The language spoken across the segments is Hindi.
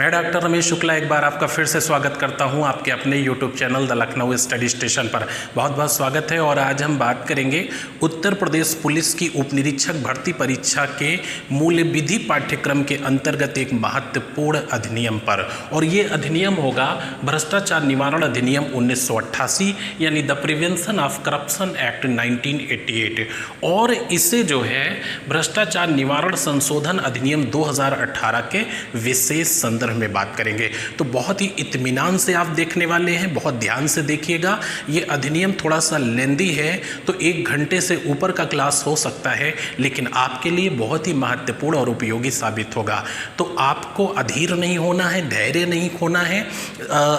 मैं डॉक्टर रमेश शुक्ला एक बार आपका फिर से स्वागत करता हूं आपके अपने YouTube channel the Lucknow study station पर। बहुत बहुत स्वागत है। और आज हम बात करेंगे उत्तर प्रदेश पुलिस की उप निरीक्षक भर्ती परीक्षा के मूल्य विधि पाठ्यक्रम के अंतर्गत एक महत्वपूर्ण अधिनियम पर। और ये अधिनियम होगा भ्रष्टाचार निवारण अधिनियम 1988 यानी the prevention of corruption act 1988। और इसे जो है भ्रष्टाचार निवारण संशोधन अधिनियम 2018 के विशेष संदर्भ में बात करेंगे। तो बहुत ही इत्मीनान से आप देखने वाले हैं, बहुत ध्यान से देखिएगा। ये अधिनियम थोड़ा सा लेंदी है, तो 1 घंटे से ऊपर का क्लास हो सकता है, लेकिन आपके लिए बहुत ही महत्वपूर्ण और उपयोगी साबित होगा। तो आपको अधीर नहीं होना है, धैर्य नहीं खोना है,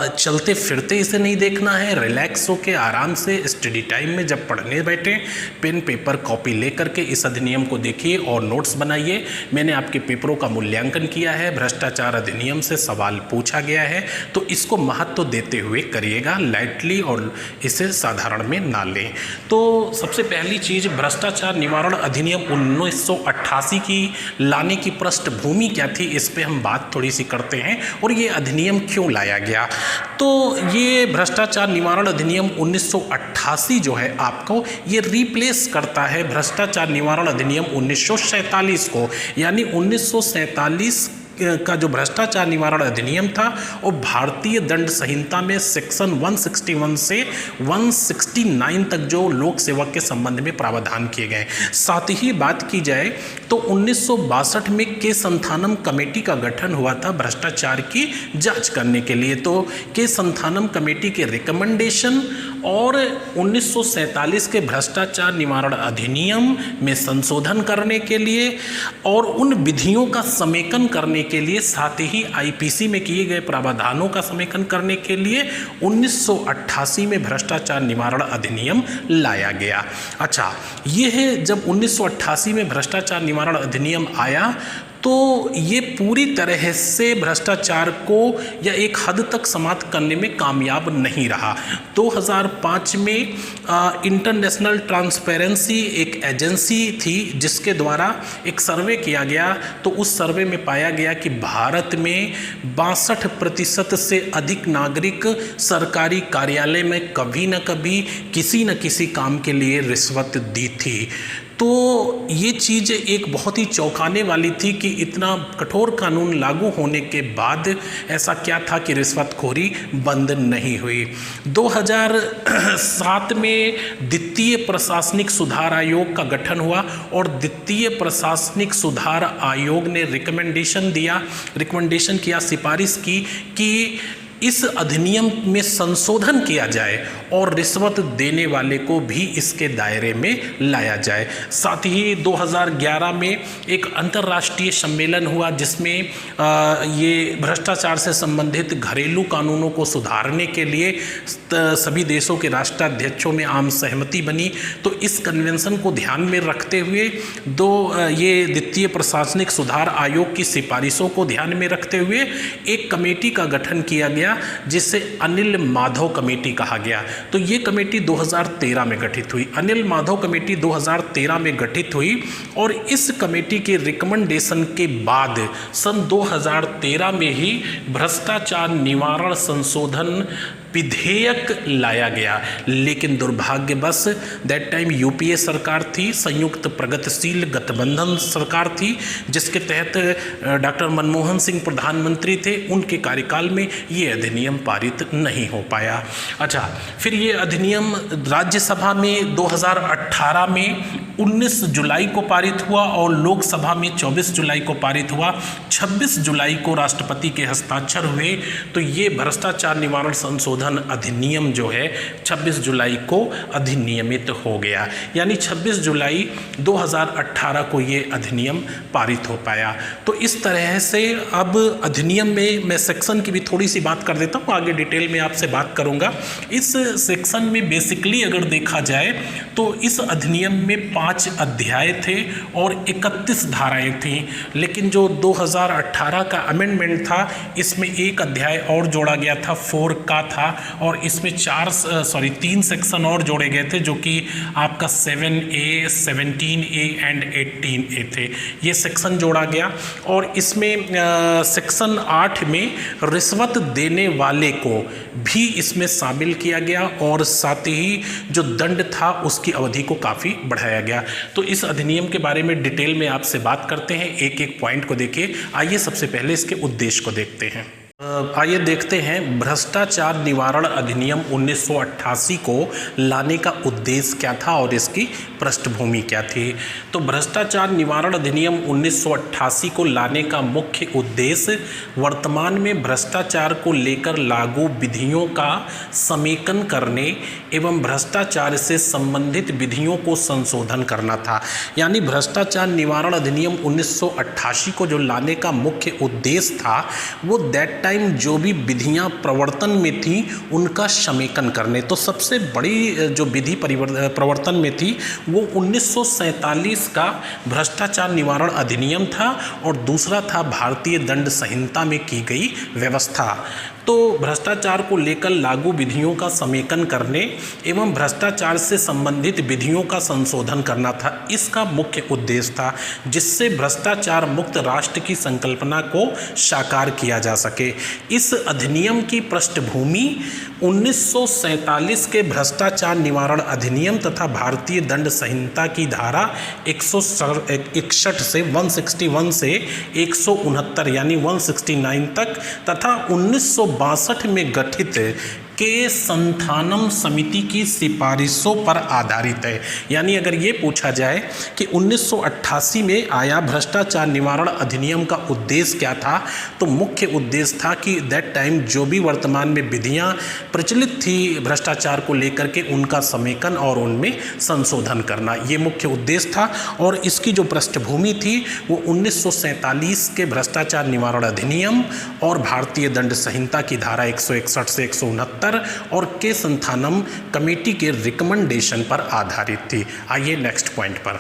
चलते फिरते इसे नहीं देखना है। रिलैक्स होकर आराम से स्टडी टाइम में जब पढ़ने बैठे पेन पेपर कॉपी लेकर के इस अधिनियम को देखिए और नोट्स बनाइए। मैंने आपके पेपरों का मूल्यांकन किया है, भ्रष्टाचार अधिनियम से सवाल पूछा गया है, तो इसको महत्व देते हुए करिएगा, लाइटली, और इसे साधारण में ना लें। तो सबसे पहली चीज, भ्रष्टाचार निवारण अधिनियम 1988 की लाने की पृष्ठभूमि क्या थी, इस पे हम बात थोड़ी सी करते हैं। और ये अधिनियम क्यों लाया गया? तो ये भ्रष्टाचार निवारण अधिनियम 1988 जो है आपको ये रिप्लेस करता है भ्रष्टाचार निवारण अधिनियम 1947 को। यानी 1947 का जो भ्रष्टाचार निवारण अधिनियम था वो भारतीय दंड संहिता में सेक्शन 161 से 169 तक जो लोक सेवक के संबंध में प्रावधान किए गए। साथ ही बात की जाए तो 1962 में के संथानम कमेटी का गठन हुआ था भ्रष्टाचार की जांच करने के लिए। तो के संथानम कमेटी के रिकमेंडेशन और 1947 के भ्रष्टाचार निवारण अधिनियम में संशोधन करने के लिए और उन विधियों का समेकन करने के लिए, साथ ही आईपीसी में किए गए प्रावधानों का समेकन करने के लिए 1988 में भ्रष्टाचार निवारण अधिनियम लाया गया। अच्छा, यह जब 1988 में भ्रष्टाचार निवारण अधिनियम आया तो ये पूरी तरह से भ्रष्टाचार को या एक हद तक समाप्त करने में कामयाब नहीं रहा। 2005 में इंटरनेशनल ट्रांसपेरेंसी एक एजेंसी थी जिसके द्वारा एक सर्वे किया गया। तो उस सर्वे में पाया गया कि भारत में 62% से अधिक नागरिक सरकारी कार्यालय में कभी न कभी किसी न किसी काम के लिए रिश्वत दी थी। तो ये चीज़ एक बहुत ही चौंकाने वाली थी कि इतना कठोर कानून लागू होने के बाद ऐसा क्या था कि रिश्वतखोरी बंद नहीं हुई। 2007 में द्वितीय प्रशासनिक सुधार आयोग का गठन हुआ और द्वितीय प्रशासनिक सुधार आयोग ने रिकमेंडेशन किया, सिफारिश की कि इस अधिनियम में संशोधन किया जाए और रिश्वत देने वाले को भी इसके दायरे में लाया जाए। साथ ही 2011 में एक अंतर्राष्ट्रीय सम्मेलन हुआ जिसमें ये भ्रष्टाचार से संबंधित घरेलू कानूनों को सुधारने के लिए सभी देशों के राष्ट्राध्यक्षों में आम सहमति बनी। तो इस कन्वेंशन को ध्यान में रखते हुए ये द्वितीय प्रशासनिक सुधार आयोग की सिफारिशों को ध्यान में रखते हुए एक कमेटी का गठन किया गया जिसे अनिल माधव कमेटी कहा गया। तो ये कमेटी 2013 में गठित हुई। अनिल माधव कमेटी 2013 में गठित हुई और इस कमेटी के रिकमेंडेशन के बाद सन 2013 में ही भ्रष्टाचार निवारण संशोधन विधेयक लाया गया। लेकिन दुर्भाग्यवश दैट टाइम यूपीए सरकार थी, संयुक्त प्रगतिशील गठबंधन सरकार थी, जिसके तहत डॉक्टर मनमोहन सिंह प्रधानमंत्री थे। उनके कार्यकाल में ये अधिनियम पारित नहीं हो पाया। अच्छा, फिर ये अधिनियम राज्यसभा में 2018 में 19 जुलाई को पारित हुआ और लोकसभा में 24 जुलाई को पारित हुआ। 26 जुलाई को राष्ट्रपति के हस्ताक्षर हुए। तो ये भ्रष्टाचार निवारण संशोधन अधिनियम जो है 26 जुलाई को अधिनियमित हो गया। यानी 26 जुलाई 2018 को ये अधिनियम पारित हो पाया। तो इस तरह से अब अधिनियम में मैं सेक्शन की भी थोड़ी सी बात कर देता हूँ, आगे डिटेल में आपसे बात करूँगा। इस सेक्शन में बेसिकली अगर देखा जाए तो इस अधिनियम में 5 5 अध्याय थे और 31 धाराएं थीं, लेकिन जो 2018 का अमेंडमेंट था इसमें एक अध्याय और जोड़ा गया था, 4 का था, और इसमें 3 सेक्शन और जोड़े गए थे जो कि आपका 7A, 17A एंड 18A थे। ये सेक्शन जोड़ा गया और इसमें सेक्शन 8 में रिश्वत देने वाले को भी इसमें शामिल किया गया और साथ ही जो दंड था उसकी अवधि को काफ़ी बढ़ाया गया। तो इस अधिनियम के बारे में डिटेल में आपसे बात करते हैं, एक एक पॉइंट को देखिए। आइए सबसे पहले इसके उद्देश्य को देखते हैं। आइए देखते हैं भ्रष्टाचार निवारण अधिनियम 1988 को लाने का उद्देश्य क्या था और इसकी पृष्ठभूमि क्या थी। तो भ्रष्टाचार निवारण अधिनियम 1988 को लाने का मुख्य उद्देश्य वर्तमान में भ्रष्टाचार को लेकर लागू विधियों का समेकन करने एवं भ्रष्टाचार से संबंधित विधियों को संशोधन करना था। यानी भ्रष्टाचार निवारण अधिनियम 1988 को जो लाने का मुख्य उद्देश्य था वो दैट टाइम जो भी विधियां प्रवर्तन में थी उनका समेकन करने। तो सबसे बड़ी जो विधि प्रवर्तन में थी वो 1947 का भ्रष्टाचार निवारण अधिनियम था और दूसरा था भारतीय दंड संहिता में की गई व्यवस्था। तो भ्रष्टाचार को लेकर लागू विधियों का समेकन करने एवं भ्रष्टाचार से संबंधित विधियों का संशोधन करना था, इसका मुख्य उद्देश्य था, जिससे भ्रष्टाचार मुक्त राष्ट्र की संकल्पना को साकार किया जा सके। इस अधिनियम की पृष्ठभूमि 1947 के भ्रष्टाचार निवारण अधिनियम तथा भारतीय दंड संहिता की धारा 161 से 161 से 169 यानी 169 तक तथा 1962 में गठित के संथानम समिति की सिफारिशों पर आधारित है। यानी अगर ये पूछा जाए कि 1988 में आया भ्रष्टाचार निवारण अधिनियम का उद्देश्य क्या था, तो मुख्य उद्देश्य था कि दैट टाइम जो भी वर्तमान में विधियां प्रचलित थी भ्रष्टाचार को लेकर के उनका समेकन और उनमें संशोधन करना, ये मुख्य उद्देश्य था। और इसकी जो पृष्ठभूमि थी वो 1947 के भ्रष्टाचार निवारण अधिनियम और भारतीय दंड संहिता की धारा 161 से 169 और के संथानम कमेटी के रिकमेंडेशन पर आधारित थी। आइए नेक्स्ट पॉइंट पर।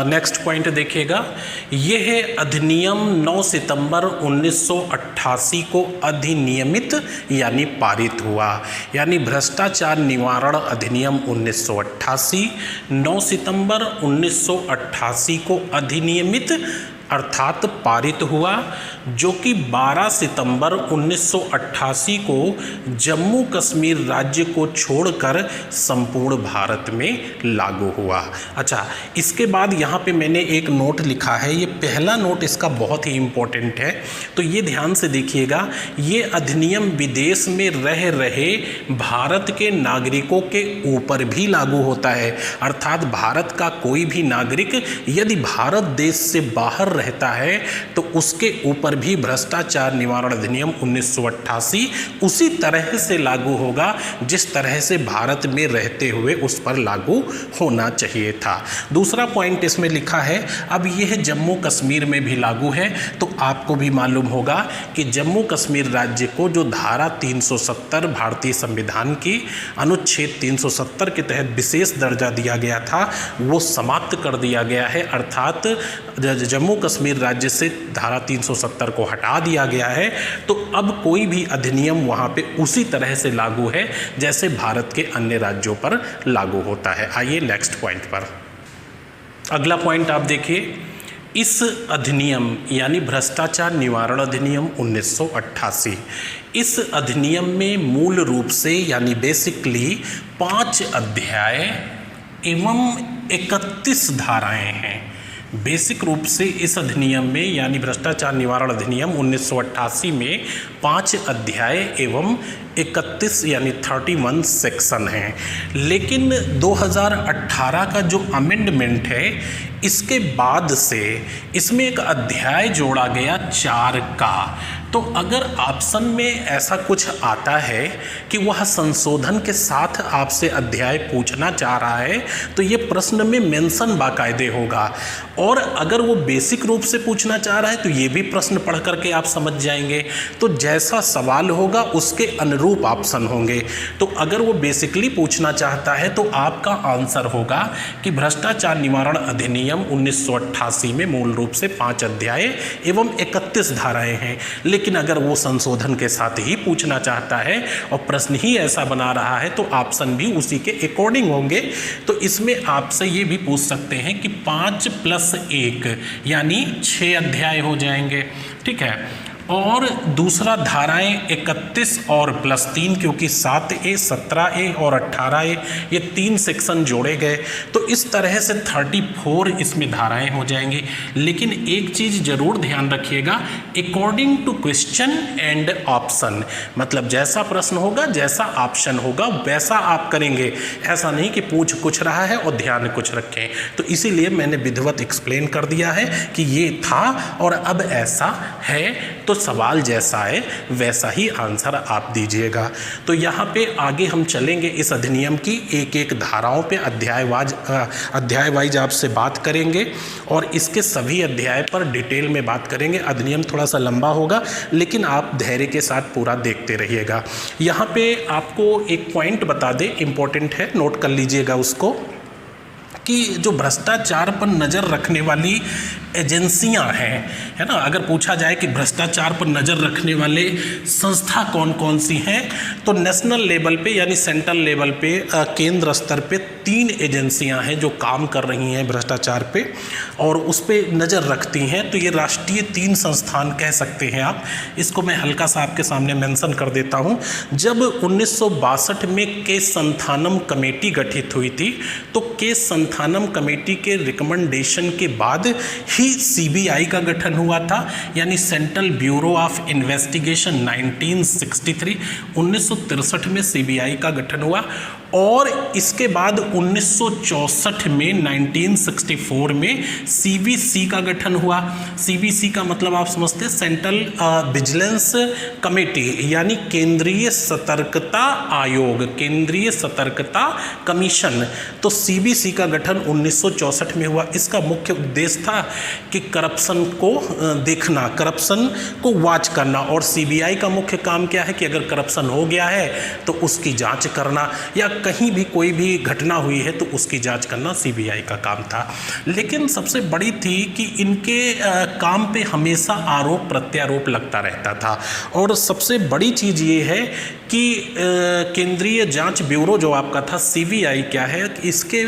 नेक्स्ट पॉइंट देखिएगा, यह है अधिनियम 9 सितंबर 1988 को अधिनियमित यानी पारित हुआ। यानी भ्रष्टाचार निवारण अधिनियम 1988 9 सितंबर 1988 को अधिनियमित अर्थात पारित हुआ, जो कि 12 सितंबर 1988 को जम्मू कश्मीर राज्य को छोड़कर संपूर्ण भारत में लागू हुआ। अच्छा, इसके बाद यहाँ पे मैंने एक नोट लिखा है, ये पहला नोट इसका बहुत ही इम्पोर्टेंट है, तो ये ध्यान से देखिएगा। ये अधिनियम विदेश में रह रहे भारत के नागरिकों के ऊपर भी लागू होता है। अर्थात भारत का कोई भी नागरिक यदि भारत देश से बाहर रहता है तो उसके ऊपर भी भ्रष्टाचार निवारण अधिनियम 1988 उसी तरह से लागू होगा जिस तरह से भारत में रहते हुए उस पर लागू होना चाहिए था। दूसरा पॉइंट इसमें लिखा है, अब यह जम्मू कश्मीर में भी लागू है। तो आपको भी मालूम होगा कि जम्मू कश्मीर राज्य को जो धारा 370 भारतीय संविधान की अनुच्छेद 370 के तहत विशेष दर्जा दिया गया था वो समाप्त कर दिया गया है। अर्थात जम्मू कश्मीर राज्य से धारा 370 को हटा दिया गया है। तो अब कोई भी अधिनियम वहाँ पे उसी तरह से लागू है जैसे भारत के अन्य राज्यों पर लागू होता है। आइए नेक्स्ट पॉइंट पर। अगला पॉइंट आप देखिए, इस अधिनियम यानी भ्रष्टाचार निवारण अधिनियम 1988, इस अधिनियम में मूल रूप से यानी बेसिकली 5 अध्याय एवं 31 धाराएं हैं। बेसिक रूप से इस अधिनियम में यानी भ्रष्टाचार निवारण अधिनियम 1988 में 5 अध्याय एवं 31 यानी 31 सेक्शन हैं। लेकिन 2018 का जो अमेंडमेंट है इसके बाद से इसमें एक अध्याय जोड़ा गया 4 का। तो अगर ऑप्शन में ऐसा कुछ आता है कि वह संशोधन के साथ आपसे अध्याय पूछना चाह रहा है तो ये प्रश्न में मेंशन बाकायदे होगा, और अगर वो बेसिक रूप से पूछना चाह रहा है तो ये भी प्रश्न पढ़ करके आप समझ जाएंगे। तो जैसा सवाल होगा उसके अनुरूप अनुरूप ऑप्शन होंगे। तो अगर वो बेसिकली पूछना चाहता है तो आपका आंसर होगा कि भ्रष्टाचार निवारण अधिनियम 1988 में मूल रूप से 5 अध्याय एवं 31 धाराएं हैं। लेकिन अगर वो संशोधन के साथ ही पूछना चाहता है और प्रश्न ही ऐसा बना रहा है तो ऑप्शन भी उसी के अकॉर्डिंग होंगे। तो इसमें आपसे ये भी पूछ सकते हैं कि 5 + 1 यानी 6 अध्याय हो जाएंगे, ठीक है। और दूसरा धाराएं 31 और +3, क्योंकि 7A, 17A और 18A ये 3 सेक्शन जोड़े गए, तो इस तरह से 34 इसमें धाराएं हो जाएंगी। लेकिन एक चीज़ जरूर ध्यान रखिएगा, according to question and option, मतलब जैसा प्रश्न होगा, जैसा ऑप्शन होगा वैसा आप करेंगे। ऐसा नहीं कि पूछ कुछ रहा है और ध्यान कुछ रखें। तो इसीलिए मैंने विधिवत एक्सप्लेन कर दिया है कि ये था और अब ऐसा है, तो सवाल जैसा है वैसा ही आंसर आप दीजिएगा। तो यहाँ पे आगे हम चलेंगे, इस अधिनियम की एक एक धाराओं पे अध्याय वाइज आपसे बात करेंगे और इसके सभी अध्याय पर डिटेल में बात करेंगे। अधिनियम थोड़ा सा लंबा होगा लेकिन आप धैर्य के साथ पूरा देखते रहिएगा। यहाँ पे आपको एक पॉइंट बता दें, इम्पोर्टेंट है, नोट कर लीजिएगा उसको, कि जो भ्रष्टाचार पर नज़र रखने वाली एजेंसियां हैं, है ना, अगर पूछा जाए कि भ्रष्टाचार पर नज़र रखने वाले संस्था कौन कौन सी हैं, तो नेशनल लेवल पे यानी सेंट्रल लेवल पे केंद्र स्तर पे 3 एजेंसियां हैं जो काम कर रही हैं भ्रष्टाचार पे और उस पर नज़र रखती हैं। तो ये राष्ट्रीय 3 संस्थान कह सकते हैं आप। इसको मैं हल्का सा आपके सामने मेंशन कर देता हूँ। जब 1962 में केस संथानम कमेटी गठित हुई थी, तो केस संथानम कमेटी के रिकमेंडेशन के बाद ही सीबीआई का गठन हुआ था, यानी सेंट्रल ब्यूरो ऑफ इन्वेस्टिगेशन 1963 में सीबीआई का गठन हुआ। और इसके बाद 1964 में 1964 में सीवीसी का गठन हुआ। सीवीसी का मतलब आप समझते हैं सेंट्रल विजिलेंस कमेटी, यानी केंद्रीय सतर्कता आयोग, केंद्रीय सतर्कता कमीशन। तो सीवीसी का गठन 1964 में हुआ। इसका मुख्य उद्देश्य था कि करप्शन को देखना, करप्शन को वॉच करना। और सीबीआई का मुख्य काम क्या है कि अगर करप्शन हो गया है तो उसकी जांच करना, या कहीं भी कोई भी घटना हुई है तो उसकी जांच करना सीबीआई का काम था। लेकिन सबसे बड़ी थी कि इनके काम पे हमेशा आरोप प्रत्यारोप लगता रहता था। और सबसे बड़ी चीज़ ये है कि केंद्रीय जांच ब्यूरो जो आपका था सीबीआई क्या है, इसके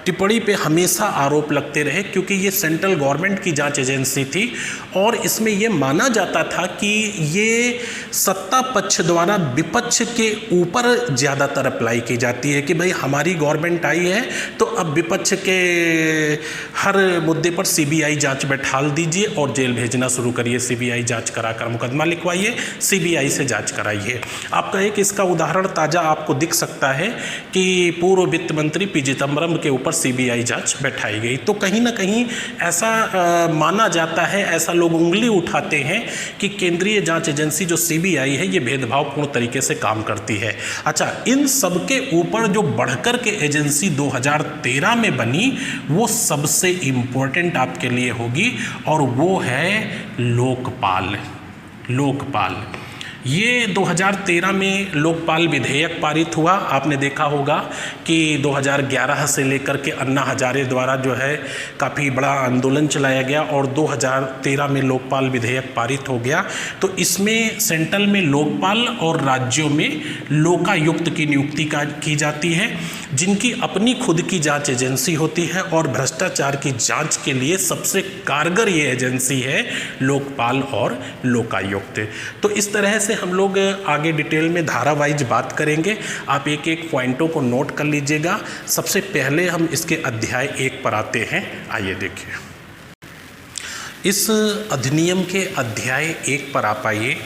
टिप्पणी पे हमेशा आरोप लगते रहे, क्योंकि ये सेंट्रल गवर्नमेंट की जांच एजेंसी थी और इसमें ये माना जाता था कि ये सत्ता पक्ष द्वारा विपक्ष के ऊपर ज़्यादातर अप्लाई की जाती है कि भाई हमारी गवर्नमेंट आई है तो अब विपक्ष के हर मुद्दे पर सीबीआई जांच बैठाल दीजिए और जेल भेजना शुरू करिए, सीबीआई जांच कराकर मुकदमा लिखवाइए, सीबीआई से जांच कराइए। आपका एक इसका उदाहरण ताज़ा आपको दिख सकता है कि पूर्व वित्त मंत्री पी चिदम्बरम के ऊपर सीबीआई जांच बैठाई गई। तो कहीं ना कहीं ऐसा माना जाता है, ऐसा लोग उंगली उठाते हैं कि केंद्रीय जांच एजेंसी जो सीबीआई है ये भेदभावपूर्ण तरीके से काम करती है। अच्छा, इन सबके ऊपर जो बढ़कर के एजेंसी 2013 में बनी वो सबसे इम्पोर्टेंट आपके लिए होगी और वो है लोकपाल। लोकपाल ये 2013 में लोकपाल विधेयक पारित हुआ। आपने देखा होगा कि 2011 से लेकर के अन्ना हजारे द्वारा जो है काफ़ी बड़ा आंदोलन चलाया गया और 2013 में लोकपाल विधेयक पारित हो गया। तो इसमें सेंट्रल में लोकपाल और राज्यों में लोकायुक्त की नियुक्ति की जाती है, जिनकी अपनी खुद की जांच एजेंसी होती है और भ्रष्टाचार की जांच के लिए सबसे कारगर ये एजेंसी है लोकपाल और लोकायुक्त। तो इस तरह से हम लोग आगे डिटेल में धारा वाइज बात करेंगे। आप एक एक पॉइंटों को नोट कर लीजिएगा। सबसे पहले हम इसके अध्याय 1 पर आते हैं। आइए देखिए, इस अधिनियम के अध्याय 1 पर आप आइए।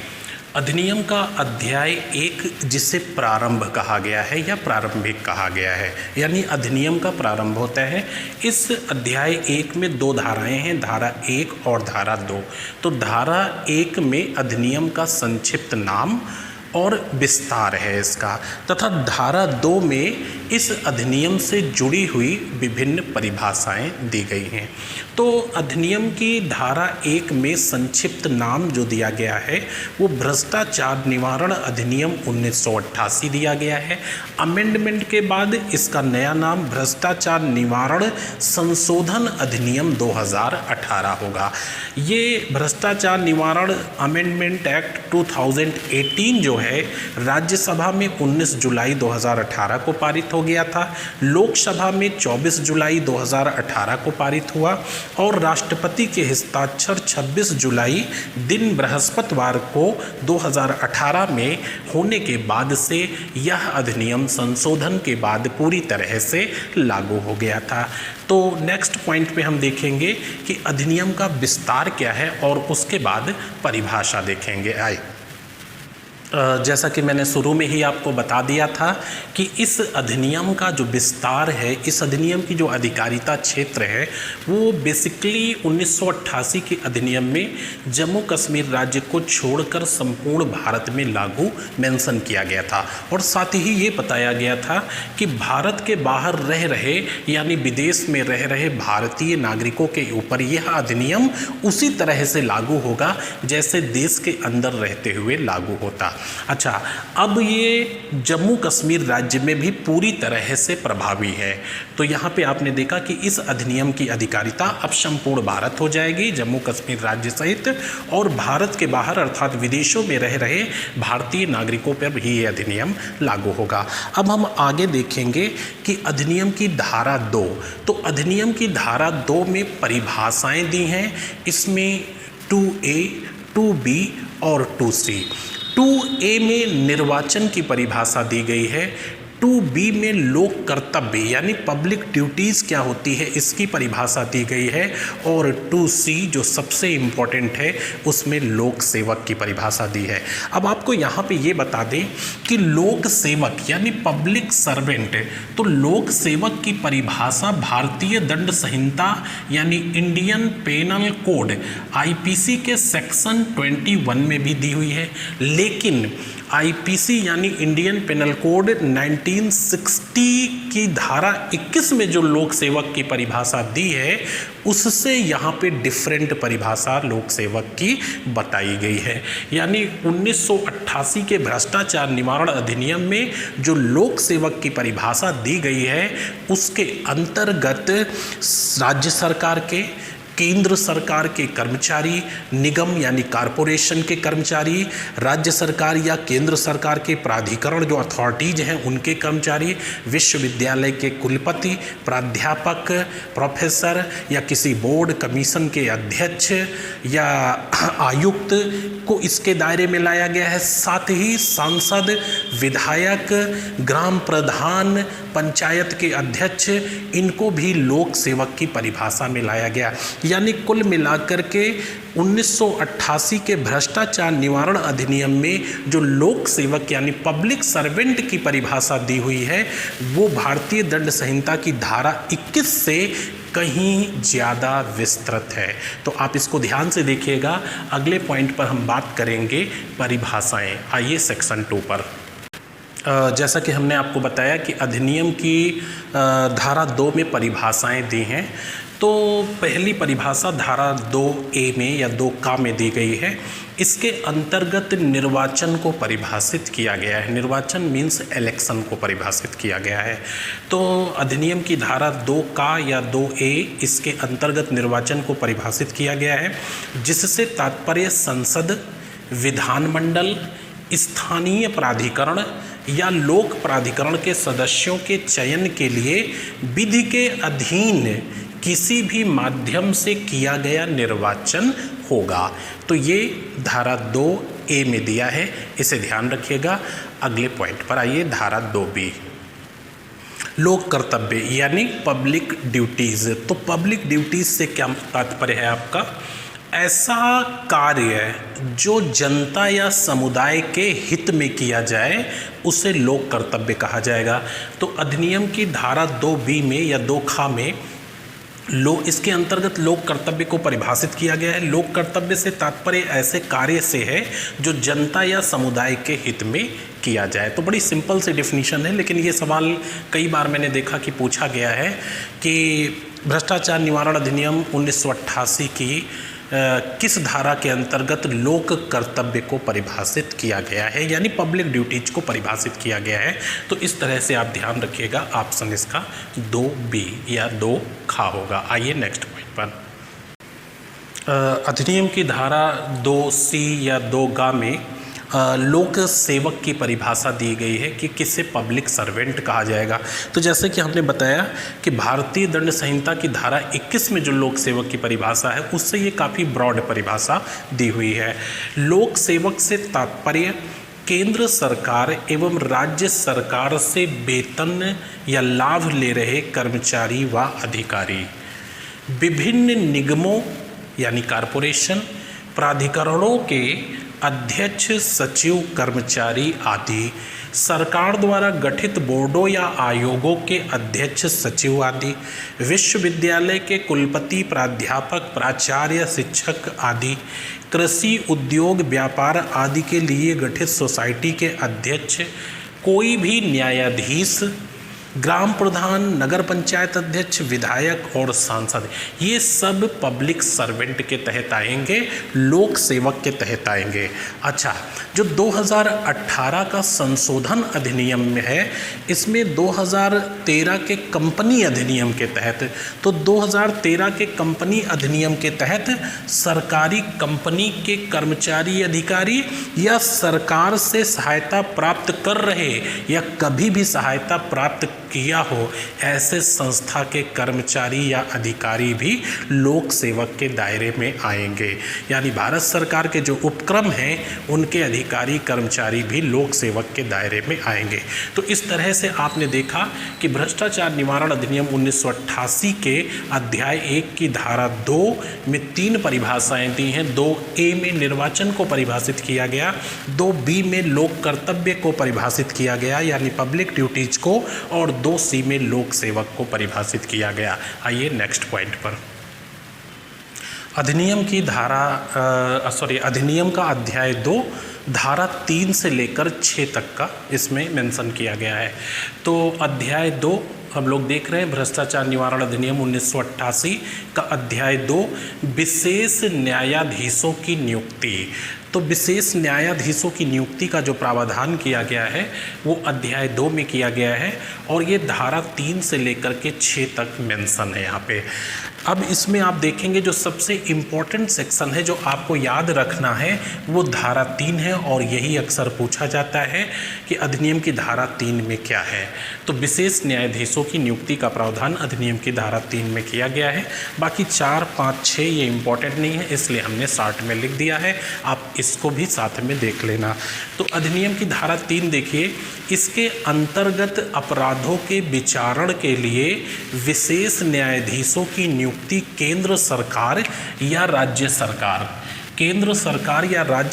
अधिनियम का अध्याय 1 जिसे प्रारंभ कहा गया है या प्रारंभिक कहा गया है, यानी अधिनियम का प्रारंभ होता है। इस अध्याय 1 में 2 धाराएं हैं, धारा 1 और धारा 2। तो धारा 1 में अधिनियम का संक्षिप्त नाम और विस्तार है इसका, तथा धारा 2 में इस अधिनियम से जुड़ी हुई विभिन्न परिभाषाएं दी गई हैं। तो अधिनियम की धारा 1 में संक्षिप्त नाम जो दिया गया है वो भ्रष्टाचार निवारण अधिनियम 1988 दिया गया है। अमेंडमेंट के बाद इसका नया नाम भ्रष्टाचार निवारण संशोधन अधिनियम 2018 होगा। ये भ्रष्टाचार निवारण अमेंडमेंट एक्ट 2018 जो है राज्यसभा में 19 जुलाई 2018 को पारित हो गया था, लोकसभा में 24 जुलाई 2018 को पारित हुआ और राष्ट्रपति के हस्ताक्षर 26 जुलाई दिन बृहस्पतिवार को 2018 में होने के बाद से यह अधिनियम संशोधन के बाद पूरी तरह से लागू हो गया था। तो नेक्स्ट पॉइंट पे हम देखेंगे कि अधिनियम का विस्तार क्या है और उसके बाद परिभाषा देखेंगे। जैसा कि मैंने शुरू में ही आपको बता दिया था कि इस अधिनियम का जो विस्तार है, इस अधिनियम की जो अधिकारिता क्षेत्र है वो बेसिकली 1988 के अधिनियम में जम्मू कश्मीर राज्य को छोड़कर संपूर्ण भारत में लागू मेंशन किया गया था और साथ ही ये बताया गया था कि भारत के बाहर रह रहे यानी विदेश में रह रहे भारतीय नागरिकों के ऊपर यह अधिनियम उसी तरह से लागू होगा जैसे देश के अंदर रहते हुए लागू होता। अच्छा, अब ये जम्मू कश्मीर राज्य में भी पूरी तरह से प्रभावी है। तो यहाँ पे आपने देखा कि इस अधिनियम की अधिकारिता अब संपूर्ण भारत हो जाएगी, जम्मू कश्मीर राज्य सहित, और भारत के बाहर अर्थात विदेशों में रह रहे भारतीय नागरिकों पर भी ये अधिनियम लागू होगा। अब हम आगे देखेंगे कि अधिनियम की धारा 2, तो अधिनियम की धारा 2 में परिभाषाएं दी हैं। इसमें 2A, 2B और 2C। 2A में निर्वाचन की परिभाषा दी गई है, 2B में लोक कर्तव्य यानी पब्लिक ड्यूटीज़ क्या होती है इसकी परिभाषा दी गई है, और 2C जो सबसे इम्पॉर्टेंट है उसमें लोक सेवक की परिभाषा दी है। अब आपको यहाँ पे ये बता दें कि लोक सेवक यानी पब्लिक सर्वेंट, तो लोक सेवक की परिभाषा भारतीय दंड संहिता यानी इंडियन पेनल कोड IPC के सेक्शन 21 में भी दी हुई है, लेकिन IPC यानी इंडियन पेनल कोड 1960 की धारा 21 में जो लोक सेवक की परिभाषा दी है उससे यहाँ पे डिफरेंट परिभाषा लोक सेवक की बताई गई है। यानी 1988 के भ्रष्टाचार निवारण अधिनियम में जो लोक सेवक की परिभाषा दी गई है उसके अंतर्गत राज्य सरकार के, केंद्र सरकार के कर्मचारी, निगम यानी कॉरपोरेशन के कर्मचारी, राज्य सरकार या केंद्र सरकार के प्राधिकरण जो अथॉरिटीज हैं उनके कर्मचारी, विश्वविद्यालय के कुलपति, प्राध्यापक, प्रोफेसर या किसी बोर्ड कमीशन के अध्यक्ष या आयुक्त को इसके दायरे में लाया गया है। साथ ही सांसद, विधायक, ग्राम प्रधान, पंचायत के अध्यक्ष, इनको भी लोक सेवक की परिभाषा में लाया गया। यानी कुल मिलाकर के 1988 के भ्रष्टाचार निवारण अधिनियम में जो लोक सेवक यानी पब्लिक सर्वेंट की परिभाषा दी हुई है वो भारतीय दंड संहिता की धारा 21 से कहीं ज़्यादा विस्तृत है। तो आप इसको ध्यान से देखिएगा। अगले पॉइंट पर हम बात करेंगे परिभाषाएं। आइए सेक्शन 2 पर। जैसा कि हमने आपको बताया कि अधिनियम की धारा 2 में परिभाषाएं दी हैं, तो पहली परिभाषा धारा 2A में या 2 में दी गई है। इसके अंतर्गत निर्वाचन को परिभाषित किया गया है। निर्वाचन मीन्स इलेक्शन को परिभाषित किया गया है। तो अधिनियम की धारा 2 या 2A इसके अंतर्गत निर्वाचन को परिभाषित किया गया है, जिससे तात्पर्य संसद, विधानमंडल, स्थानीय प्राधिकरण या लोक प्राधिकरण के सदस्यों के चयन के लिए विधि के अधीन किसी भी माध्यम से किया गया निर्वाचन होगा। तो ये धारा 2A में दिया है, इसे ध्यान रखिएगा। अगले पॉइंट पर आइए, धारा 2B लोक कर्तव्य यानी पब्लिक ड्यूटीज़। तो पब्लिक ड्यूटीज़ से क्या तात्पर्य है आपका? ऐसा कार्य जो जनता या समुदाय के हित में किया जाए उसे लोक कर्तव्य कहा जाएगा। तो अधिनियम की धारा 2B में या 2 में इसके अंतर्गत लोक कर्तव्य को परिभाषित किया गया है। लोक कर्तव्य से तात्पर्य ऐसे कार्य से है जो जनता या समुदाय के हित में किया जाए। तो बड़ी सिंपल सी डिफिनीशन है, लेकिन ये सवाल कई बार मैंने देखा कि पूछा गया है कि भ्रष्टाचार निवारण अधिनियम 1988 की किस धारा के अंतर्गत लोक कर्तव्य को परिभाषित किया गया है, यानी पब्लिक ड्यूटीज को परिभाषित किया गया है। तो इस तरह से आप ध्यान रखिएगा, ऑप्शन इसका 2B या 2 खा होगा। आइए नेक्स्ट पॉइंट पर। अधिनियम की धारा 2C या 2गा में लोक सेवक की परिभाषा दी गई है कि किसे पब्लिक सर्वेंट कहा जाएगा। तो जैसे कि हमने बताया कि भारतीय दंड संहिता की धारा 21 में जो लोक सेवक की परिभाषा है उससे ये काफ़ी ब्रॉड परिभाषा दी हुई है। लोक सेवक से तात्पर्य केंद्र सरकार एवं राज्य सरकार से वेतन या लाभ ले रहे कर्मचारी व अधिकारी, विभिन्न निगमों यानी कारपोरेशन, प्राधिकरणों के अध्यक्ष, सचिव, कर्मचारी आदि, सरकार द्वारा गठित बोर्डों या आयोगों के अध्यक्ष, सचिव आदि, विश्वविद्यालय के कुलपति, प्राध्यापक, प्राचार्य, शिक्षक आदि, कृषि, उद्योग, व्यापार आदि के लिए गठित सोसाइटी के अध्यक्ष, कोई भी न्यायाधीश, ग्राम प्रधान, नगर पंचायत अध्यक्ष, विधायक और सांसद, ये सब पब्लिक सर्वेंट के तहत आएंगे, लोक सेवक के तहत आएंगे। अच्छा, जो 2018 का संशोधन अधिनियम में है, इसमें 2013 के कंपनी अधिनियम के तहत, तो 2013 के कंपनी अधिनियम के तहत सरकारी कंपनी के कर्मचारी, अधिकारी या सरकार से सहायता प्राप्त कर रहे या कभी भी सहायता प्राप्त किया हो ऐसे संस्था के कर्मचारी या अधिकारी भी लोक सेवक के दायरे में आएंगे। यानी भारत सरकार के जो उपक्रम हैं उनके अधिकारी, कर्मचारी भी लोक सेवक के दायरे में आएंगे। तो इस तरह से आपने देखा कि भ्रष्टाचार निवारण अधिनियम 1988 के अध्याय 1 की धारा 2 में 3 परिभाषाएं दी हैं। 2A में निर्वाचन को परिभाषित किया गया, 2B में लोक कर्तव्य को परिभाषित किया गया यानी पब्लिक ड्यूटीज को, और 2C में लोक सेवक को परिभाषित किया गया। आइए नेक्स्ट पॉइंट पर। अधिनियम की अधिनियम का अध्याय 2 धारा 3 से लेकर 6 तक का इसमें मेंशन किया गया है। तो अध्याय 2 हम लोग देख रहे हैं, भ्रष्टाचार निवारण अधिनियम 1988 का अध्याय 2 विशेष न्यायाधीशों की नियुक्ति। तो विशेष न्यायाधीशों की नियुक्ति का जो प्रावधान किया गया है वो अध्याय 2 में किया गया है, और ये धारा 3 से लेकर के 6 तक मेंशन है यहाँ पे। अब इसमें आप देखेंगे जो सबसे इम्पोर्टेंट सेक्शन है जो आपको याद रखना है वो धारा 3 है, और यही अक्सर पूछा जाता है कि अधिनियम की धारा 3 में क्या है। तो विशेष न्यायाधीशों की नियुक्ति का प्रावधान अधिनियम की धारा 3 में किया गया है। बाकी 4, 5, 6 ये इम्पोर्टेंट नहीं है, इसलिए हमने शॉर्ट में लिख दिया है, आप इसको भी साथ में देख लेना। तो अधिनियम की धारा 3 देखिए, इसके अंतर्गत अपराधों के विचारण के लिए विशेष न्यायाधीशों की नियुक्ति केंद्र सरकार या राज्य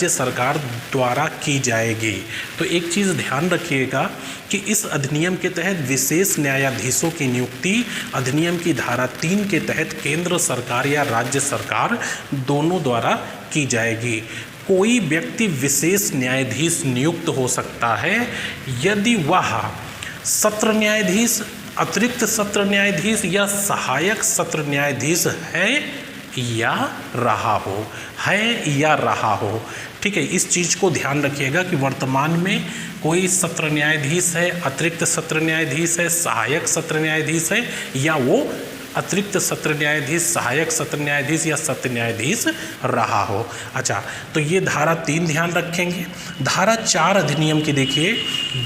सरकार द्वारा की जाएगी। तो एक चीज़ ध्यान रखिएगा कि इस अधिनियम के तहत विशेष न्यायाधीशों की नियुक्ति अधिनियम की धारा 3 के तहत केंद्र सरकार या राज्य सरकार दोनों द्वारा की जाएगी। कोई व्यक्ति विशेष न्यायाधीश नियुक्त हो सकता है यदि वह सत्र न्यायाधीश, अतिरिक्त सत्र न्यायाधीश या सहायक सत्र न्यायाधीश है या रहा हो। ठीक है, इस चीज़ को ध्यान रखिएगा कि वर्तमान में कोई सत्र न्यायाधीश है, अतिरिक्त सत्र न्यायाधीश है, सहायक सत्र न्यायाधीश है, या वो अतिरिक्त सत्र न्यायाधीश, सहायक सत्र न्यायाधीश या सत्र न्यायाधीश रहा हो। अच्छा, तो ये धारा 3 ध्यान रखेंगे। धारा 4 अधिनियम की देखिए,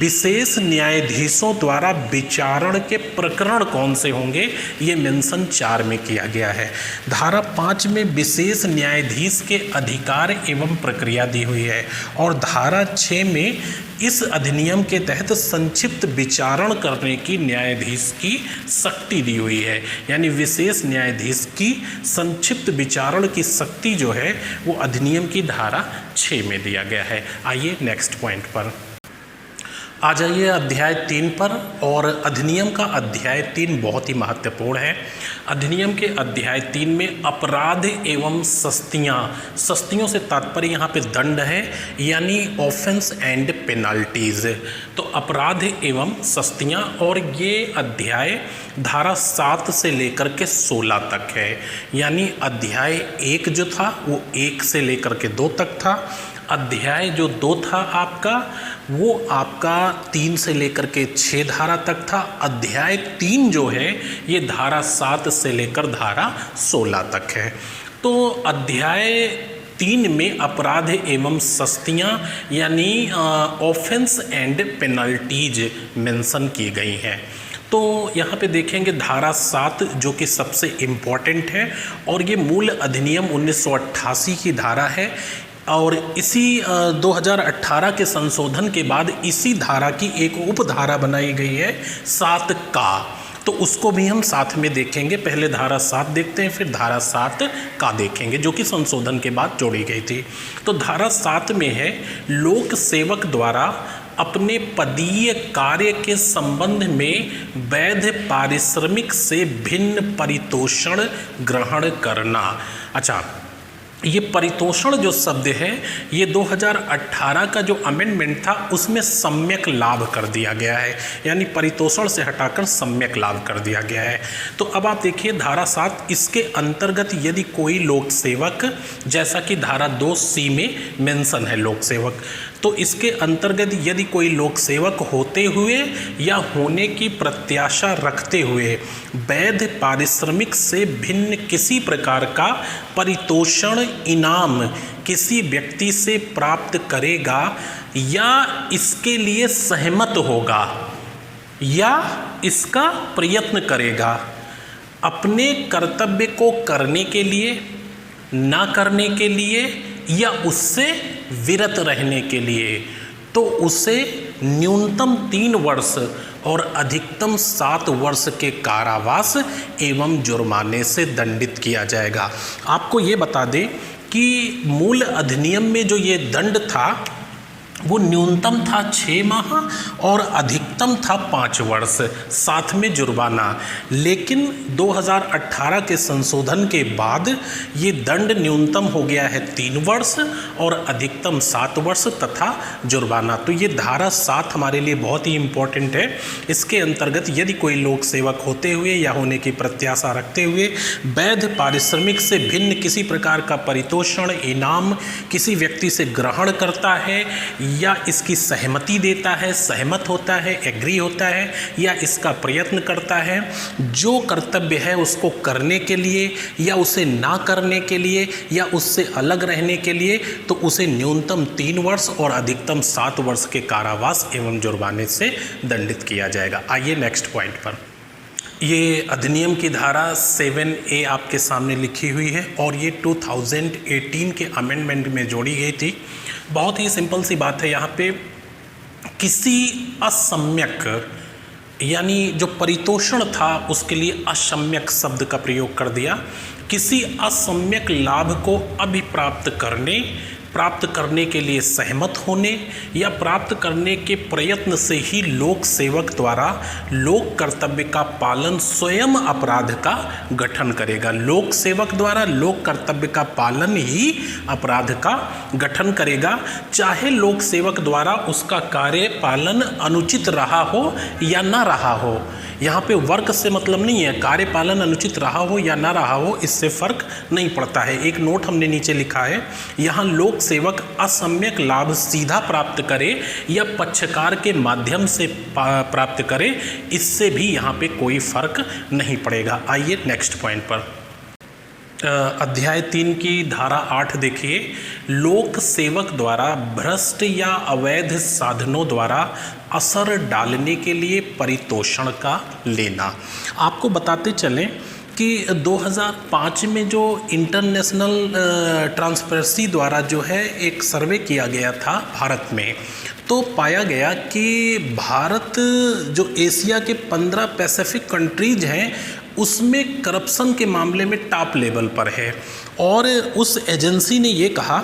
विशेष न्यायाधीशों द्वारा विचारण के प्रकरण कौन से होंगे ये मेंशन 4 में किया गया है। धारा 5 में विशेष न्यायाधीश के अधिकार एवं प्रक्रिया दी हुई है, और धारा 6 में इस अधिनियम के तहत संक्षिप्त विचारण करने की न्यायाधीश की शक्ति दी हुई है। यानी विशेष न्यायाधीश की संक्षिप्त विचारण की शक्ति जो है वो अधिनियम की धारा 6 में दिया गया है। आइए नेक्स्ट पॉइंट पर। आ जाइए अध्याय 3 पर। और अधिनियम का अध्याय 3 बहुत ही महत्वपूर्ण है। अधिनियम के अध्याय 3 में अपराध एवं सस्तियों से तात्पर्य यहाँ पे दंड है, यानी ऑफेंस एंड पेनल्टीज। तो अपराध एवं सस्तियाँ, और ये अध्याय धारा 7 से लेकर के 16 तक है। यानी अध्याय 1 जो था वो 1 से लेकर के 2 तक था। अध्याय जो 2 था आपका, वो आपका 3 से लेकर के 6 धारा तक था। अध्याय 3 जो है ये धारा 7 से लेकर धारा 16 तक है। तो अध्याय 3 में अपराध एवं सस्तियाँ यानी ऑफेंस एंड पेनल्टीज मेंशन की गई हैं। तो यहाँ पे देखेंगे धारा 7 जो कि सबसे इम्पॉर्टेंट है, और ये मूल अधिनियम 1988 की धारा है। और इसी 2018 के संशोधन के बाद इसी धारा की एक उपधारा बनाई गई है 7 का। तो उसको भी हम साथ में देखेंगे। पहले धारा 7 देखते हैं, फिर धारा 7 का देखेंगे, जो कि संशोधन के बाद जोड़ी गई थी। तो धारा 7 में है, लोक सेवक द्वारा अपने पदीय कार्य के संबंध में वैध पारिश्रमिक से भिन्न परितोषण ग्रहण करना। अच्छा, ये परितोषण जो शब्द है ये 2018 का जो अमेंडमेंट था उसमें सम्यक लाभ कर दिया गया है, यानी परितोषण से हटाकर सम्यक लाभ कर दिया गया है। तो अब आप देखिए धारा 7, इसके अंतर्गत यदि कोई लोक सेवक, जैसा कि धारा 2C में मेंशन है लोक सेवक, तो इसके अंतर्गत यदि कोई लोक सेवक होते हुए या होने की प्रत्याशा रखते हुए वैध पारिश्रमिक से भिन्न किसी प्रकार का परितोषण इनाम किसी व्यक्ति से प्राप्त करेगा या इसके लिए सहमत होगा या इसका प्रयत्न करेगा, अपने कर्तव्य को करने के लिए, ना करने के लिए या उससे विरत रहने के लिए, तो उसे न्यूनतम 3 वर्ष और अधिकतम 7 वर्ष के कारावास एवं जुर्माने से दंडित किया जाएगा। आपको ये बता दें कि मूल अधिनियम में जो ये दंड था वो न्यूनतम था 6 माह और अधिकतम था 5 वर्ष, साथ में जुर्माना। लेकिन 2018 के संशोधन के बाद ये दंड न्यूनतम हो गया है 3 वर्ष और अधिकतम 7 वर्ष तथा जुर्माना। तो ये धारा 7 हमारे लिए बहुत ही इम्पोर्टेंट है। इसके अंतर्गत यदि कोई लोक सेवक होते हुए या होने की प्रत्याशा रखते हुए वैध पारिश्रमिक से भिन्न किसी प्रकार का परितोषण इनाम किसी व्यक्ति से ग्रहण करता है या इसकी सहमति देता है, सहमत होता है, एग्री होता है या इसका प्रयत्न करता है, जो कर्तव्य है उसको करने के लिए या उसे ना करने के लिए या उससे अलग रहने के लिए, तो उसे न्यूनतम 3 वर्ष और अधिकतम 7 वर्ष के कारावास एवं जुर्माने से दंडित किया जाएगा। आइए नेक्स्ट पॉइंट पर। ये अधिनियम की धारा 7A आपके सामने लिखी हुई है और ये 2018 के अमेंडमेंट में जोड़ी गई थी। बहुत ही सिंपल सी बात है यहाँ पे, किसी असम्यक यानी जो परितोषण था उसके लिए असम्यक शब्द का प्रयोग कर दिया। किसी असम्यक लाभ को अभिप्राप्त प्राप्त करने के लिए सहमत होने या प्राप्त करने के प्रयत्न से ही लोक सेवक द्वारा लोक कर्तव्य का पालन स्वयं अपराध का गठन करेगा। लोक सेवक द्वारा लोक कर्तव्य का पालन ही अपराध का गठन करेगा, चाहे लोक सेवक द्वारा उसका कार्य पालन अनुचित रहा हो या ना रहा हो। यहाँ पे वर्क से मतलब नहीं है, कार्य पालन अनुचित रहा हो या ना रहा हो इससे फर्क नहीं पड़ता है। एक नोट हमने नीचे लिखा है, यहाँ लोक सेवक असम्यक लाभ सीधा प्राप्त करे या पक्षकार के माध्यम से प्राप्त करे, इससे भी यहाँ पे कोई फर्क नहीं पड़ेगा। आइए नेक्स्ट पॉइंट पर। अध्याय 3 की धारा 8 देखिए, लोक सेवक द्वारा भ्रष्ट या अवैध साधनों द्वारा असर डालने के लिए परितोषण का लेना। आपको बताते चलें कि 2005 में जो इंटरनेशनल ट्रांसपेरेंसी द्वारा जो है एक सर्वे किया गया था भारत में, तो पाया गया कि भारत जो एशिया के 15 पैसिफिक कंट्रीज हैं उसमें करप्शन के मामले में टॉप लेवल पर है। और उस एजेंसी ने ये कहा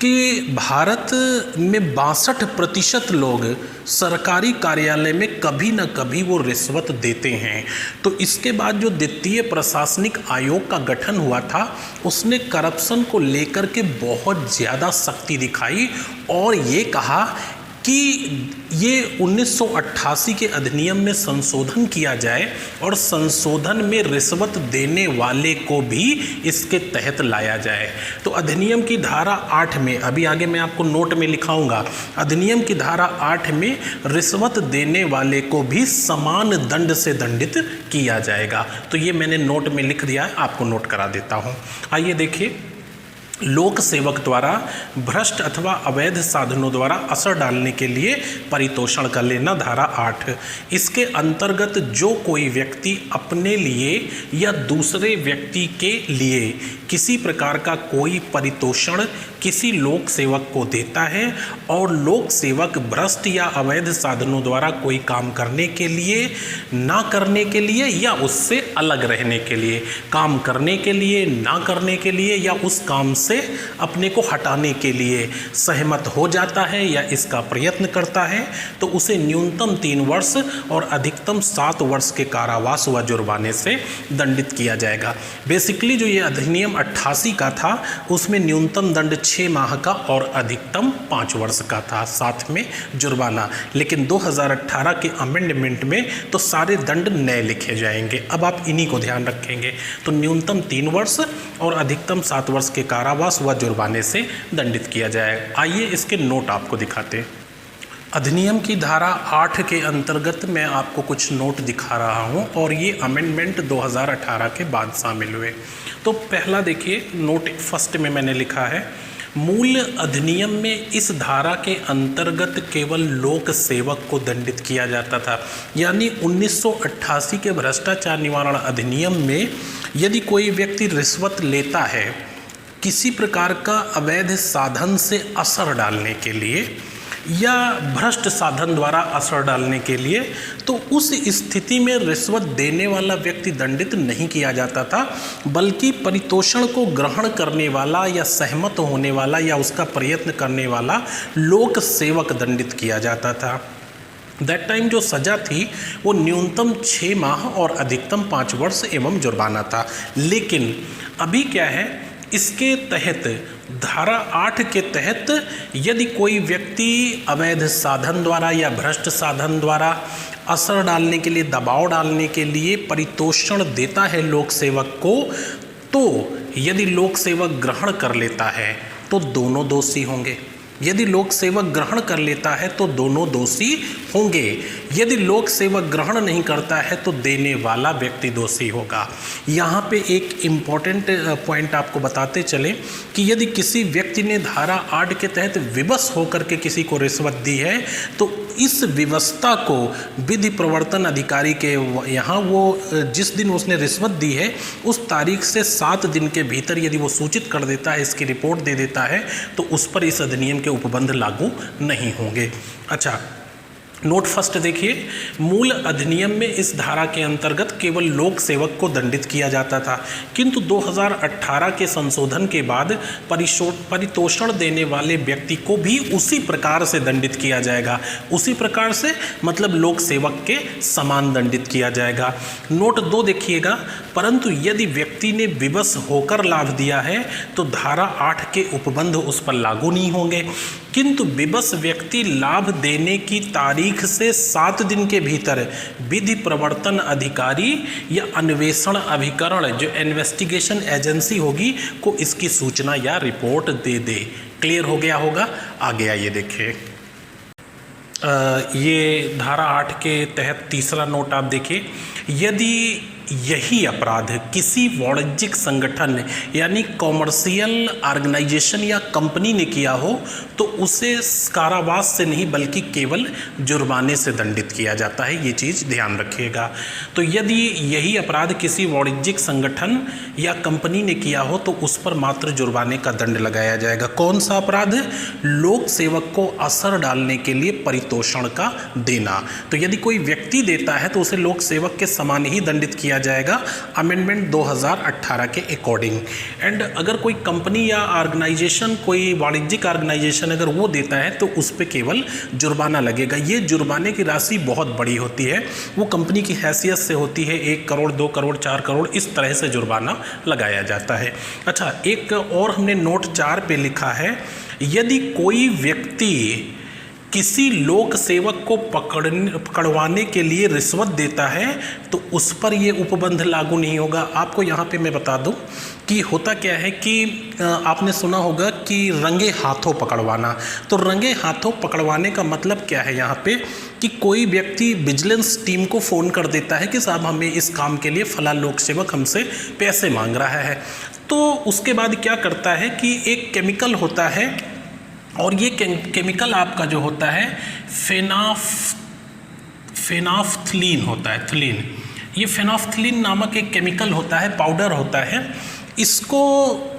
कि भारत में 62% लोग सरकारी कार्यालय में कभी न कभी वो रिश्वत देते हैं। तो इसके बाद जो द्वितीय प्रशासनिक आयोग का गठन हुआ था, उसने करप्शन को लेकर के बहुत ज़्यादा सख्ती दिखाई और ये कहा कि ये 1988 के अधिनियम में संशोधन किया जाए और संशोधन में रिश्वत देने वाले को भी इसके तहत लाया जाए। तो अधिनियम की धारा 8 में, अभी आगे मैं आपको नोट में लिखाऊंगा, अधिनियम की धारा 8 में रिश्वत देने वाले को भी समान दंड से दंडित किया जाएगा। तो ये मैंने नोट में लिख दिया है, आपको नोट करा देता हूँ। आइए देखिए, लोक सेवक द्वारा भ्रष्ट अथवा अवैध साधनों द्वारा असर डालने के लिए परितोषण का लेना, धारा 8। इसके अंतर्गत जो कोई व्यक्ति अपने लिए या दूसरे व्यक्ति के लिए किसी प्रकार का कोई परितोषण किसी लोक सेवक को देता है और लोक सेवक भ्रष्ट या अवैध साधनों द्वारा कोई काम करने के लिए, ना करने के लिए या उससे अलग रहने के लिए, काम करने के लिए, ना करने के लिए या उस काम से अपने को हटाने के लिए सहमत हो जाता है या इसका प्रयत्न करता है, तो उसे न्यूनतम 3 वर्ष और अधिकतम 7 वर्ष के कारावास व जुर्माने से दंडित किया जाएगा। बेसिकली जो ये अधिनियम 88 का था, उसमें न्यूनतम दंड 6 माह का और अधिकतम 5 वर्ष का था, साथ में जुर्माना। लेकिन 2018 के अमेंडमेंट में तो सारे दंड नए लिखे जाएंगे। अब आप इन्हीं को ध्यान रखेंगे। तो न्यूनतम 3 वर्ष और अधिकतम 7 वर्ष के कारावास व जुर्माने से दंडित किया जाए। आइए इसके नोट आपको दिखाते हैं। अधिनियम की धारा 8 के अंतर्गत मैं आपको कुछ नोट दिखा रहा हूं और ये अमेंडमेंट 2018 के बाद शामिल हुए। तो पहला देखिए, नोट फर्स्ट में मैंने लिखा है, मूल अधिनियम में इस धारा के अंतर्गत केवल लोक सेवक को दंडित किया जाता था। यानी 1988 के भ्रष्टाचार निवारण अधिनियम में यदि कोई व्यक्ति रिश्वत लेता है किसी प्रकार का अवैध साधन से असर डालने के लिए या भ्रष्ट साधन द्वारा असर डालने के लिए, तो उस स्थिति में रिश्वत देने वाला व्यक्ति दंडित नहीं किया जाता था, बल्कि परितोषण को ग्रहण करने वाला या सहमत होने वाला या उसका प्रयत्न करने वाला लोक सेवक दंडित किया जाता था। दैट टाइम जो सज़ा थी वो न्यूनतम 6 माह और अधिकतम 5 वर्ष एवं जुर्माना था। लेकिन अभी क्या है, इसके तहत धारा 8 के तहत यदि कोई व्यक्ति अवैध साधन द्वारा या भ्रष्ट साधन द्वारा असर डालने के लिए, दबाव डालने के लिए परितोषण देता है लोक सेवक को, तो यदि लोक सेवक ग्रहण कर लेता है तो दोनों दोषी होंगे। यदि लोक सेवक ग्रहण कर लेता है तो दोनों दोषी होंगे। यदि लोक सेवक ग्रहण नहीं करता है तो देने वाला व्यक्ति दोषी होगा। यहाँ पे एक इम्पॉर्टेंट पॉइंट आपको बताते चलें कि यदि किसी व्यक्ति ने धारा 8 के तहत विवश होकर के किसी को रिश्वत दी है, तो इस व्यवस्था को विधि प्रवर्तन अधिकारी के यहाँ वो जिस दिन उसने रिश्वत दी है उस तारीख से 7 दिन के भीतर यदि वो सूचित कर देता है, इसकी रिपोर्ट दे देता है, तो उस पर इस अधिनियम के उपबंध लागू नहीं होंगे। अच्छा, नोट फर्स्ट देखिए, मूल अधिनियम में इस धारा के अंतर्गत केवल लोक सेवक को दंडित किया जाता था, किंतु 2018 के संशोधन के बाद परितोषण देने वाले व्यक्ति को भी उसी प्रकार से दंडित किया जाएगा। उसी प्रकार से मतलब लोक सेवक के समान दंडित किया जाएगा। नोट 2 देखिएगा, परंतु यदि व्यक्ति ने विवश होकर लाभ दिया है तो धारा 8 के उपबंध उस पर लागू नहीं होंगे, किंतु विवश व्यक्ति लाभ देने की तारीख से 7 दिन के भीतर विधि प्रवर्तन अधिकारी या अन्वेषण अभिकरण जो इन्वेस्टिगेशन एजेंसी होगी को इसकी सूचना या रिपोर्ट दे दे। क्लियर हो गया होगा। आगे आइए देखिए, ये धारा 8 के तहत तीसरा नोट आप देखिए, यदि यही अपराध किसी वाणिज्यिक संगठन यानी कॉमर्शियल ऑर्गेनाइजेशन या कंपनी ने किया हो तो उसे कारावास से नहीं बल्कि केवल जुर्माने से दंडित किया जाता है। ये चीज़ ध्यान रखिएगा। तो यदि यही अपराध किसी वाणिज्यिक संगठन या कंपनी ने किया हो तो उस पर मात्र जुर्माने का दंड लगाया जाएगा। कौन सा अपराध है? लोक सेवक को असर डालने के लिए परितोषण का देना। तो यदि कोई व्यक्ति देता है तो उसे लोक सेवक के समान ही दंडित किया जाएगा अमेंडमेंट 2018 के अकॉर्डिंग। एंड अगर कोई कंपनी या ऑर्गेनाइजेशन, कोई वाणिज्यिक ऑर्गेनाइजेशन अगर वो देता है तो उस पर केवल जुर्माना लगेगा। ये जुर्माने की राशि बहुत बड़ी होती है, वो कंपनी की हैसियत से होती है। 1 करोड़, 2 करोड़, 4 करोड़, इस तरह से जुर्माना लगाया जाता है। अच्छा, एक और हमने नोट 4 पे लिखा है, यदि कोई व्यक्ति किसी लोक सेवक को पकड़वाने के लिए रिश्वत देता है तो उस पर यह उपबंध लागू नहीं होगा। आपको यहाँ पे मैं बता दूं कि होता क्या है कि आपने सुना होगा कि रंगे हाथों पकड़वाना। तो रंगे हाथों पकड़वाने का मतलब क्या है यहाँ पे कि कोई व्यक्ति विजिलेंस टीम को फ़ोन कर देता है कि साहब हमें इस काम के लिए फला लोक सेवक हमसे पैसे मांग रहा है। तो उसके बाद क्या करता है कि एक केमिकल होता है और ये केमिकल आपका जो होता है फेनाफ्थलीन होता है, थलीन। ये फेनाफ्थलीन नामक एक केमिकल होता है, पाउडर होता है। इसको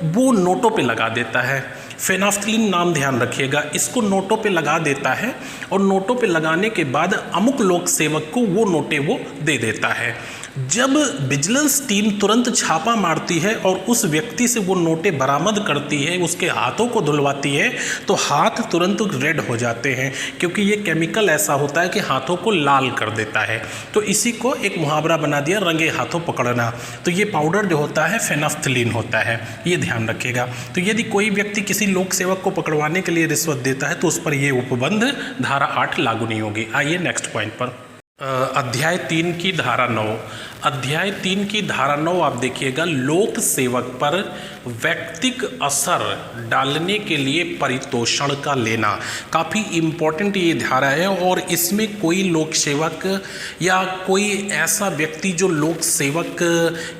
वो नोटों पे लगा देता है। फेनाफ्थलीन नाम ध्यान रखिएगा। इसको नोटों पे लगा देता है और नोटों पे लगाने के बाद अमुक लोक सेवक को वो नोटें वो दे देता है। जब विजिलेंस टीम तुरंत छापा मारती है और उस व्यक्ति से वो नोटें बरामद करती है, उसके हाथों को धुलवाती है, तो हाथ तुरंत रेड हो जाते हैं, क्योंकि ये केमिकल ऐसा होता है कि हाथों को लाल कर देता है। तो इसी को एक मुहावरा बना दिया, रंगे हाथों पकड़ना। तो ये पाउडर जो होता है फेनाफ्थलीन होता है, ये ध्यान रखिएगा। तो यदि कोई व्यक्ति किसी लोक सेवक को पकड़वाने के लिए रिश्वत देता है तो उस पर यह उपबंध धारा 8 लागू नहीं होगी। आइए नेक्स्ट पॉइंट पर। अध्याय 3 की धारा 9। अध्याय 3 की धारा 9 आप देखिएगा, लोक सेवक पर व्यक्तिक असर डालने के लिए परितोषण का लेना। काफ़ी इम्पोर्टेंट ये धारा है और इसमें कोई लोक सेवक या कोई ऐसा व्यक्ति जो लोक सेवक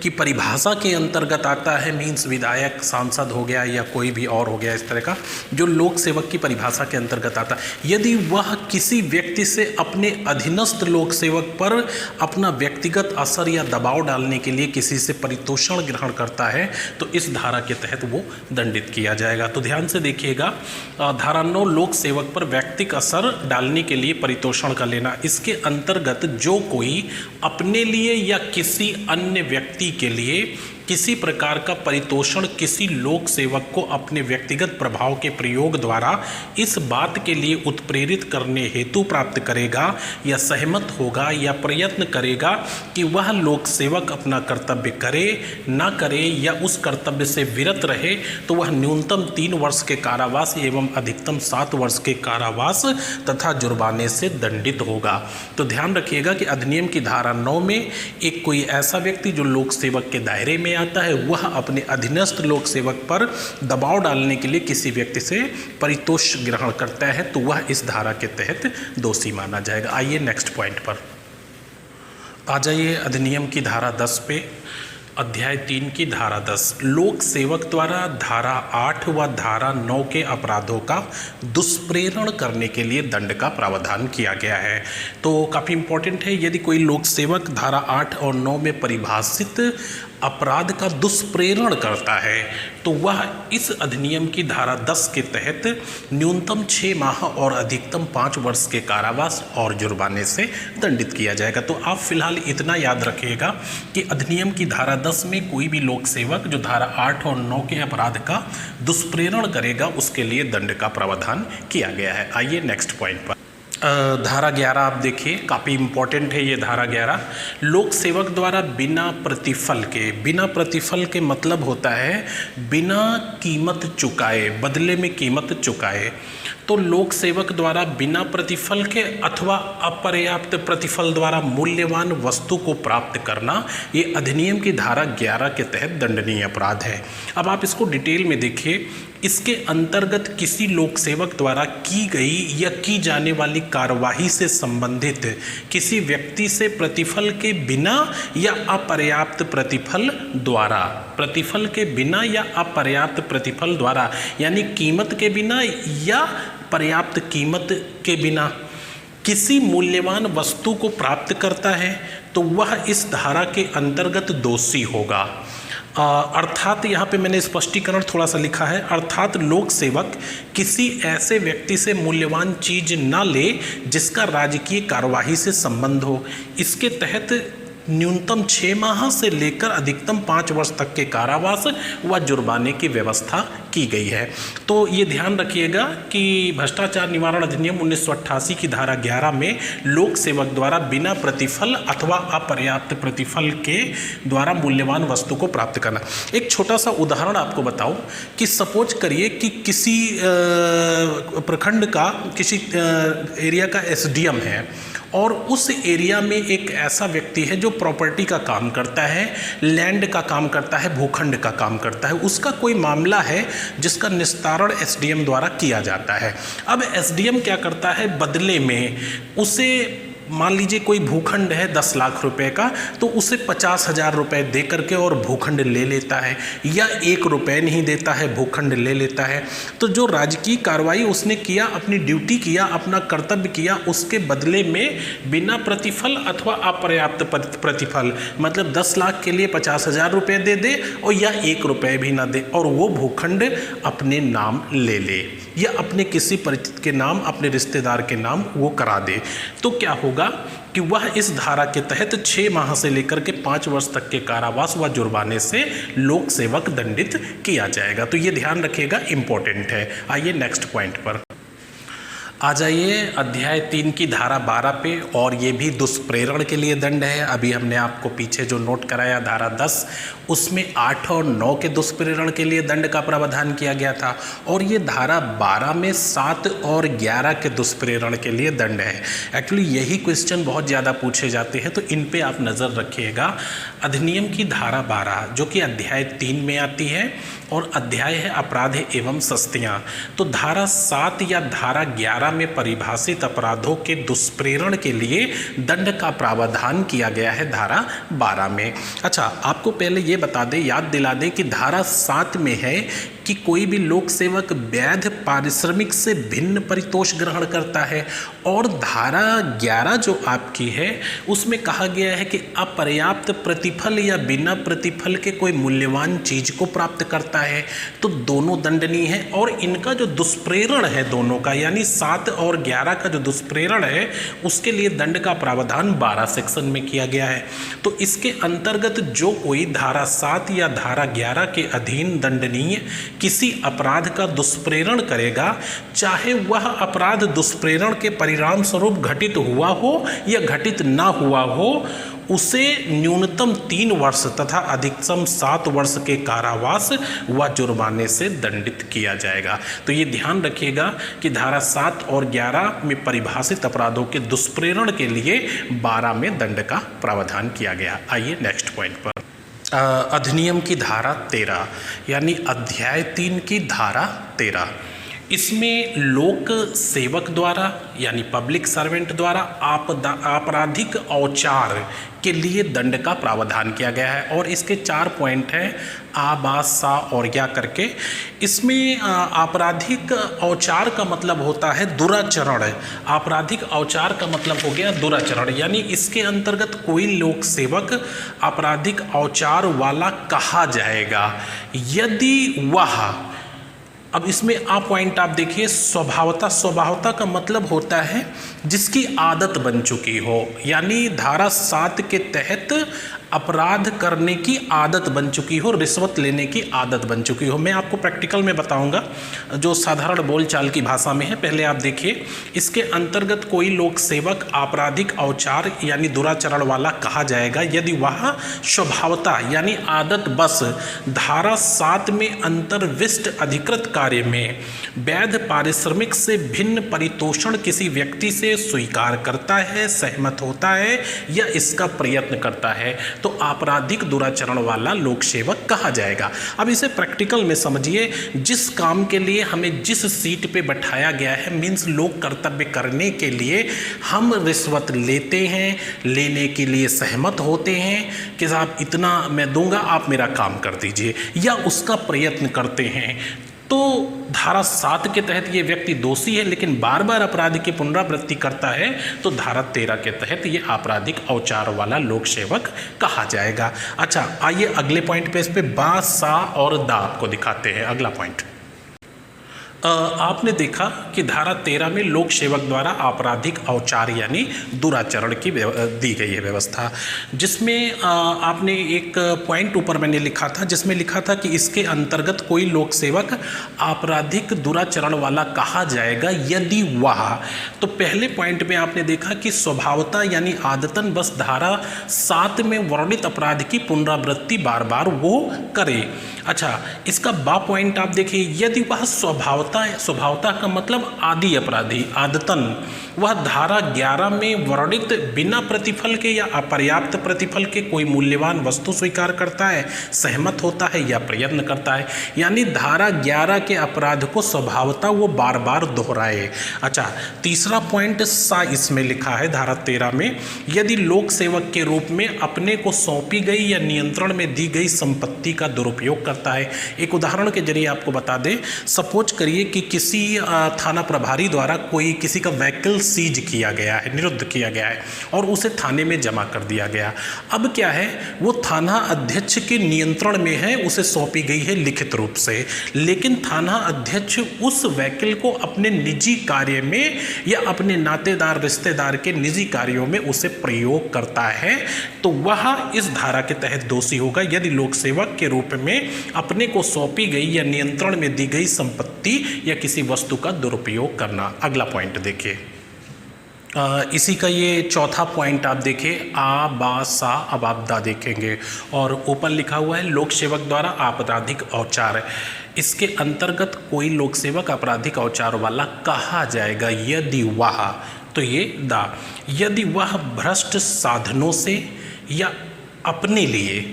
की परिभाषा के अंतर्गत आता है, मीन्स विधायक, सांसद हो गया या कोई भी और हो गया, इस तरह का जो लोक सेवक की परिभाषा के अंतर्गत आता है, यदि वह किसी व्यक्ति से अपने अधीनस्थ लोक सेवक पर अपना व्यक्तिगत असर या दबाव डालने के लिए किसी से परितोषण ग्रहण करता है तो इस धारा के तहत वो दंडित किया जाएगा। तो ध्यान से देखिएगा, धारा 9 लोक सेवक पर व्यक्तिगत असर डालने के लिए परितोषण का लेना। इसके अंतर्गत जो कोई अपने लिए या किसी अन्य व्यक्ति के लिए किसी प्रकार का परितोषण किसी लोक सेवक को अपने व्यक्तिगत प्रभाव के प्रयोग द्वारा इस बात के लिए उत्प्रेरित करने हेतु प्राप्त करेगा या सहमत होगा या प्रयत्न करेगा कि वह लोक सेवक अपना कर्तव्य करे, ना करे या उस कर्तव्य से विरत रहे, तो वह न्यूनतम 3 वर्ष के कारावास एवं अधिकतम 7 वर्ष के कारावास तथा जुर्माने से दंडित होगा। तो ध्यान रखिएगा कि अधिनियम की धारा 9 में एक कोई ऐसा व्यक्ति जो लोक सेवक के दायरे में आता है, वह अपने अधीनस्थ लोक सेवक पर दबाव डालने के लिए किसी व्यक्ति से परितोष ग्रहण करता है तो वह इस धारा के तहत दोषी माना जाएगा। आइए नेक्स्ट पॉइंट पर आ जाइए। अधिनियम की धारा 10 पे। अध्याय 3 की धारा 10, लोक सेवक द्वारा धारा 8 व धारा 9 के अपराधों का दुष्प्रेरण करने के लिए दंड का प्रावधान किया गया है। तो काफ़ी इम्पोर्टेंट है, यदि कोई लोक सेवक धारा 8 और 9 में परिभाषित अपराध का दुष्प्रेरण करता है तो वह इस अधिनियम की धारा 10 के तहत न्यूनतम 6 माह और अधिकतम 5 वर्ष के कारावास और जुर्माने से दंडित किया जाएगा। तो आप फिलहाल इतना याद रखिएगा कि अधिनियम की धारा 10 में कोई भी लोक सेवक जो धारा 8 और 9 के अपराध का दुष्प्रेरण करेगा उसके लिए दंड का प्रावधान किया गया है। आइए नेक्स्ट पॉइंट पर। धारा 11 आप देखिए, काफ़ी इम्पोर्टेंट है ये धारा 11। लोक सेवक द्वारा बिना प्रतिफल के मतलब होता है बिना कीमत चुकाए, बदले में कीमत चुकाए। तो लोक सेवक द्वारा बिना प्रतिफल के अथवा अपर्याप्त प्रतिफल द्वारा मूल्यवान वस्तु को प्राप्त करना, ये अधिनियम की धारा 11 के तहत दंडनीय अपराध है। अब आप इसको डिटेल में देखिए। इसके अंतर्गत किसी लोक सेवक द्वारा की गई या की जाने वाली कार्यवाही से संबंधित किसी व्यक्ति से प्रतिफल के बिना या अपर्याप्त प्रतिफल द्वारा, यानी कीमत के बिना या पर्याप्त कीमत के बिना किसी मूल्यवान वस्तु को प्राप्त करता है तो वह इस धारा के अंतर्गत दोषी होगा। अर्थात यहाँ पे मैंने स्पष्टीकरण थोड़ा सा लिखा है, अर्थात लोक सेवक किसी ऐसे व्यक्ति से मूल्यवान चीज न ले जिसका राजकीय कार्यवाही से संबंध हो। इसके तहत न्यूनतम 6 माह से लेकर अधिकतम 5 वर्ष तक के कारावास व जुर्माने की व्यवस्था की गई है। तो ये ध्यान रखिएगा कि भ्रष्टाचार निवारण अधिनियम 1988 की धारा 11 में लोक सेवक द्वारा बिना प्रतिफल अथवा अपर्याप्त प्रतिफल के द्वारा मूल्यवान वस्तु को प्राप्त करना। एक छोटा सा उदाहरण आपको बताऊं कि सपोज करिए कि किसी प्रखंड का किसी एरिया का एसडीएम है और उस एरिया में एक ऐसा व्यक्ति है जो प्रॉपर्टी का काम करता है, लैंड का काम करता है, भूखंड का काम करता है। उसका कोई मामला है जिसका निस्तारण एसडीएम द्वारा किया जाता है। अब एसडीएम क्या करता है, बदले में उसे मान लीजिए कोई भूखंड है 10 लाख रुपए का, तो उसे 50,000 रुपये दे करके और भूखंड ले लेता है, या 1 रुपये नहीं देता है, भूखंड ले लेता है। तो जो राजकीय कार्रवाई उसने किया, अपनी ड्यूटी किया, अपना कर्तव्य किया, उसके बदले में बिना प्रतिफल अथवा अपर्याप्त प्रतिफल, मतलब 10 लाख के लिए 50,000 रुपये दे दे और या 1 रुपये भी ना दे और वो भूखंड अपने नाम ले ले या अपने किसी परिचित के नाम, अपने रिश्तेदार के नाम वो करा दे, तो क्या होगा कि वह इस धारा के तहत 6 माह से लेकर के 5 वर्ष तक के कारावास व जुर्माने से लोक सेवक दंडित किया जाएगा। तो ये ध्यान रखिएगा, इंपॉर्टेंट है। आइए नेक्स्ट पॉइंट पर आ जाइए, अध्याय 3 की धारा 12 पे, और ये भी दुष्प्रेरण के लिए दंड है। अभी हमने आपको पीछे जो नोट कराया धारा 10, उसमें 8 और 9 के दुष्प्रेरण के लिए दंड का प्रावधान किया गया था, और ये धारा 12 में 7 और 11 के दुष्प्रेरण के लिए दंड है। एक्चुअली यही क्वेश्चन बहुत ज़्यादा पूछे जाते हैं, तो इन पे आप नज़र रखिएगा। अधिनियम की धारा 12 जो कि अध्याय 3 में आती है और अध्याय है अपराध एवं सस्तियाँ, तो धारा 7 या धारा 11 में परिभाषित अपराधों के दुष्प्रेरण के लिए दंड का प्रावधान किया गया है धारा 12 में। अच्छा, आपको पहले ये बता दें, याद दिला दें कि धारा 7 में है कि कोई भी लोक सेवक वैध पारिश्रमिक से भिन्न परितोष ग्रहण करता है, और धारा 11 जो आपकी है उसमें कहा गया है कि अपर्याप्त प्रतिफल या बिना प्रतिफल के कोई मूल्यवान चीज को प्राप्त करता है। तो दोनों दंडनीय है, और इनका जो दुष्प्रेरण है दोनों का, यानी 7 और 11 का जो दुष्प्रेरण है उसके लिए दंड का प्रावधान 12 सेक्शन में किया गया है। तो इसके अंतर्गत जो कोई धारा 7 या धारा 11 के अधीन दंडनीय किसी अपराध का दुष्प्रेरण करेगा, चाहे वह अपराध दुष्प्रेरण के परिणाम स्वरूप घटित हुआ हो या घटित ना हुआ हो, उसे न्यूनतम 3 वर्ष तथा अधिकतम 7 वर्ष के कारावास व जुर्माने से दंडित किया जाएगा। तो ये ध्यान रखिएगा कि धारा 7 और 11 में परिभाषित अपराधों के दुष्प्रेरण के लिए 12 में दंड का प्रावधान किया गया। आइए नेक्स्ट पॉइंट पर। अधिनियम की धारा 13 यानी अध्याय 3 की धारा 13, इसमें लोक सेवक द्वारा यानी पब्लिक सर्वेंट द्वारा आपराधिक औचार के लिए दंड का प्रावधान किया गया है, और इसके 4 पॉइंट हैं, आ, बा, सा और या करके। इसमें आपराधिक औचार का मतलब होता है दुराचरण। आपराधिक औचार का मतलब हो गया दुराचरण, यानी इसके अंतर्गत कोई लोक सेवक आपराधिक औचार वाला कहा जाएगा यदि वह, अब इसमें पॉइंट आप देखिए, स्वभावता का मतलब होता है जिसकी आदत बन चुकी हो, यानी धारा 7 के तहत अपराध करने की आदत बन चुकी हो, रिश्वत लेने की आदत बन चुकी हो। मैं आपको प्रैक्टिकल में बताऊंगा जो साधारण बोलचाल की भाषा में है। पहले आप देखिए, इसके अंतर्गत कोई लोक सेवक आपराधिक औचार यानी दुराचरण वाला कहा जाएगा यदि वह स्वभावता यानी आदत बस धारा 7 में अंतर्विष्ट अधिकृत कार्य में वैध पारिश्रमिक से भिन्न परितोषण किसी व्यक्ति से स्वीकार करता है, सहमत होता है या इसका प्रयत्न करता है, तो आपराधिक दुराचरण वाला लोक सेवक कहा जाएगा। अब इसे प्रैक्टिकल में समझिए, जिस काम के लिए हमें जिस सीट पे बैठाया गया है, मीन्स लोक कर्तव्य करने के लिए हम रिश्वत लेते हैं, लेने के लिए सहमत होते हैं कि साहब इतना मैं दूंगा, आप मेरा काम कर दीजिए, या उसका प्रयत्न करते हैं, तो धारा 7 के तहत ये व्यक्ति दोषी है लेकिन बार बार अपराध की पुनरावृत्ति करता है, तो धारा 13 के तहत ये आपराधिक औचार वाला लोक सेवक कहा जाएगा। अच्छा, आइए अगले पॉइंट पे इस पे बा, सा और दा आपको दिखाते हैं। अगला पॉइंट, आपने देखा कि धारा 13 में लोक सेवक द्वारा आपराधिक औचार यानी दुराचरण की दी गई है व्यवस्था, जिसमें आपने एक पॉइंट ऊपर मैंने लिखा था जिसमें लिखा था कि इसके अंतर्गत कोई लोक सेवक आपराधिक दुराचरण वाला कहा जाएगा यदि वह, तो पहले पॉइंट में आपने देखा कि स्वभावता यानी आदतन बस धारा 7 में वर्णित अपराध की पुनरावृत्ति बार बार वो करे। अच्छा, इसका बा पॉइंट आप देखिए, यदि वह स्वभावता का मतलब आदि अपराधी, आदतन वह धारा 11 में वर्णित बिना प्रतिफल के या अपर्याप्त प्रतिफल के कोई मूल्यवान वस्तु स्वीकार करता है, सहमत होता है या प्रयत्न करता है, यानी धारा 11 के अपराध को स्वभावता वो बार बार दोहराए। अच्छा, तीसरा पॉइंट सा इसमें लिखा है धारा 13 में, यदि लोक सेवक के रूप में अपने को सौंपी गई या नियंत्रण में दी गई संपत्ति का दुरुपयोग करता है। एक उदाहरण के जरिए आपको बता दें, सपोज करिए कि किसी थाना प्रभारी द्वारा कोई किसी का व्हीकल सीज किया गया है, निरुद्ध किया गया है और उसे थाने में जमा कर दिया गया। अब क्या है, वो थाना अध्यक्ष के नियंत्रण में है, उसे सौंपी गई है लिखित रूप से, लेकिन थाना अध्यक्ष उस व्हीकल को अपने निजी कार्य में या अपने नातेदार रिश्तेदार के निजी कार्यों में उसे प्रयोग करता है, तो वह इस धारा के तहत दोषी होगा यदि लोक सेवक के रूप में अपने को सौंपी गई या नियंत्रण में दी गई संपत्ति या किसी वस्तु का दुरुपयोग करना। अगला पॉइंट देखिए, इसी का ये चौथा पॉइंट आप देखिए, आ, बा, सा, अब आप दा देखेंगे और ऊपर लिखा हुआ है लोक सेवक द्वारा आपराधिक औचार। इसके अंतर्गत कोई लोक सेवक आपराधिक औचार वाला कहा जाएगा यदि वह, तो ये दा, यदि वह भ्रष्ट साधनों से या अपने लिए,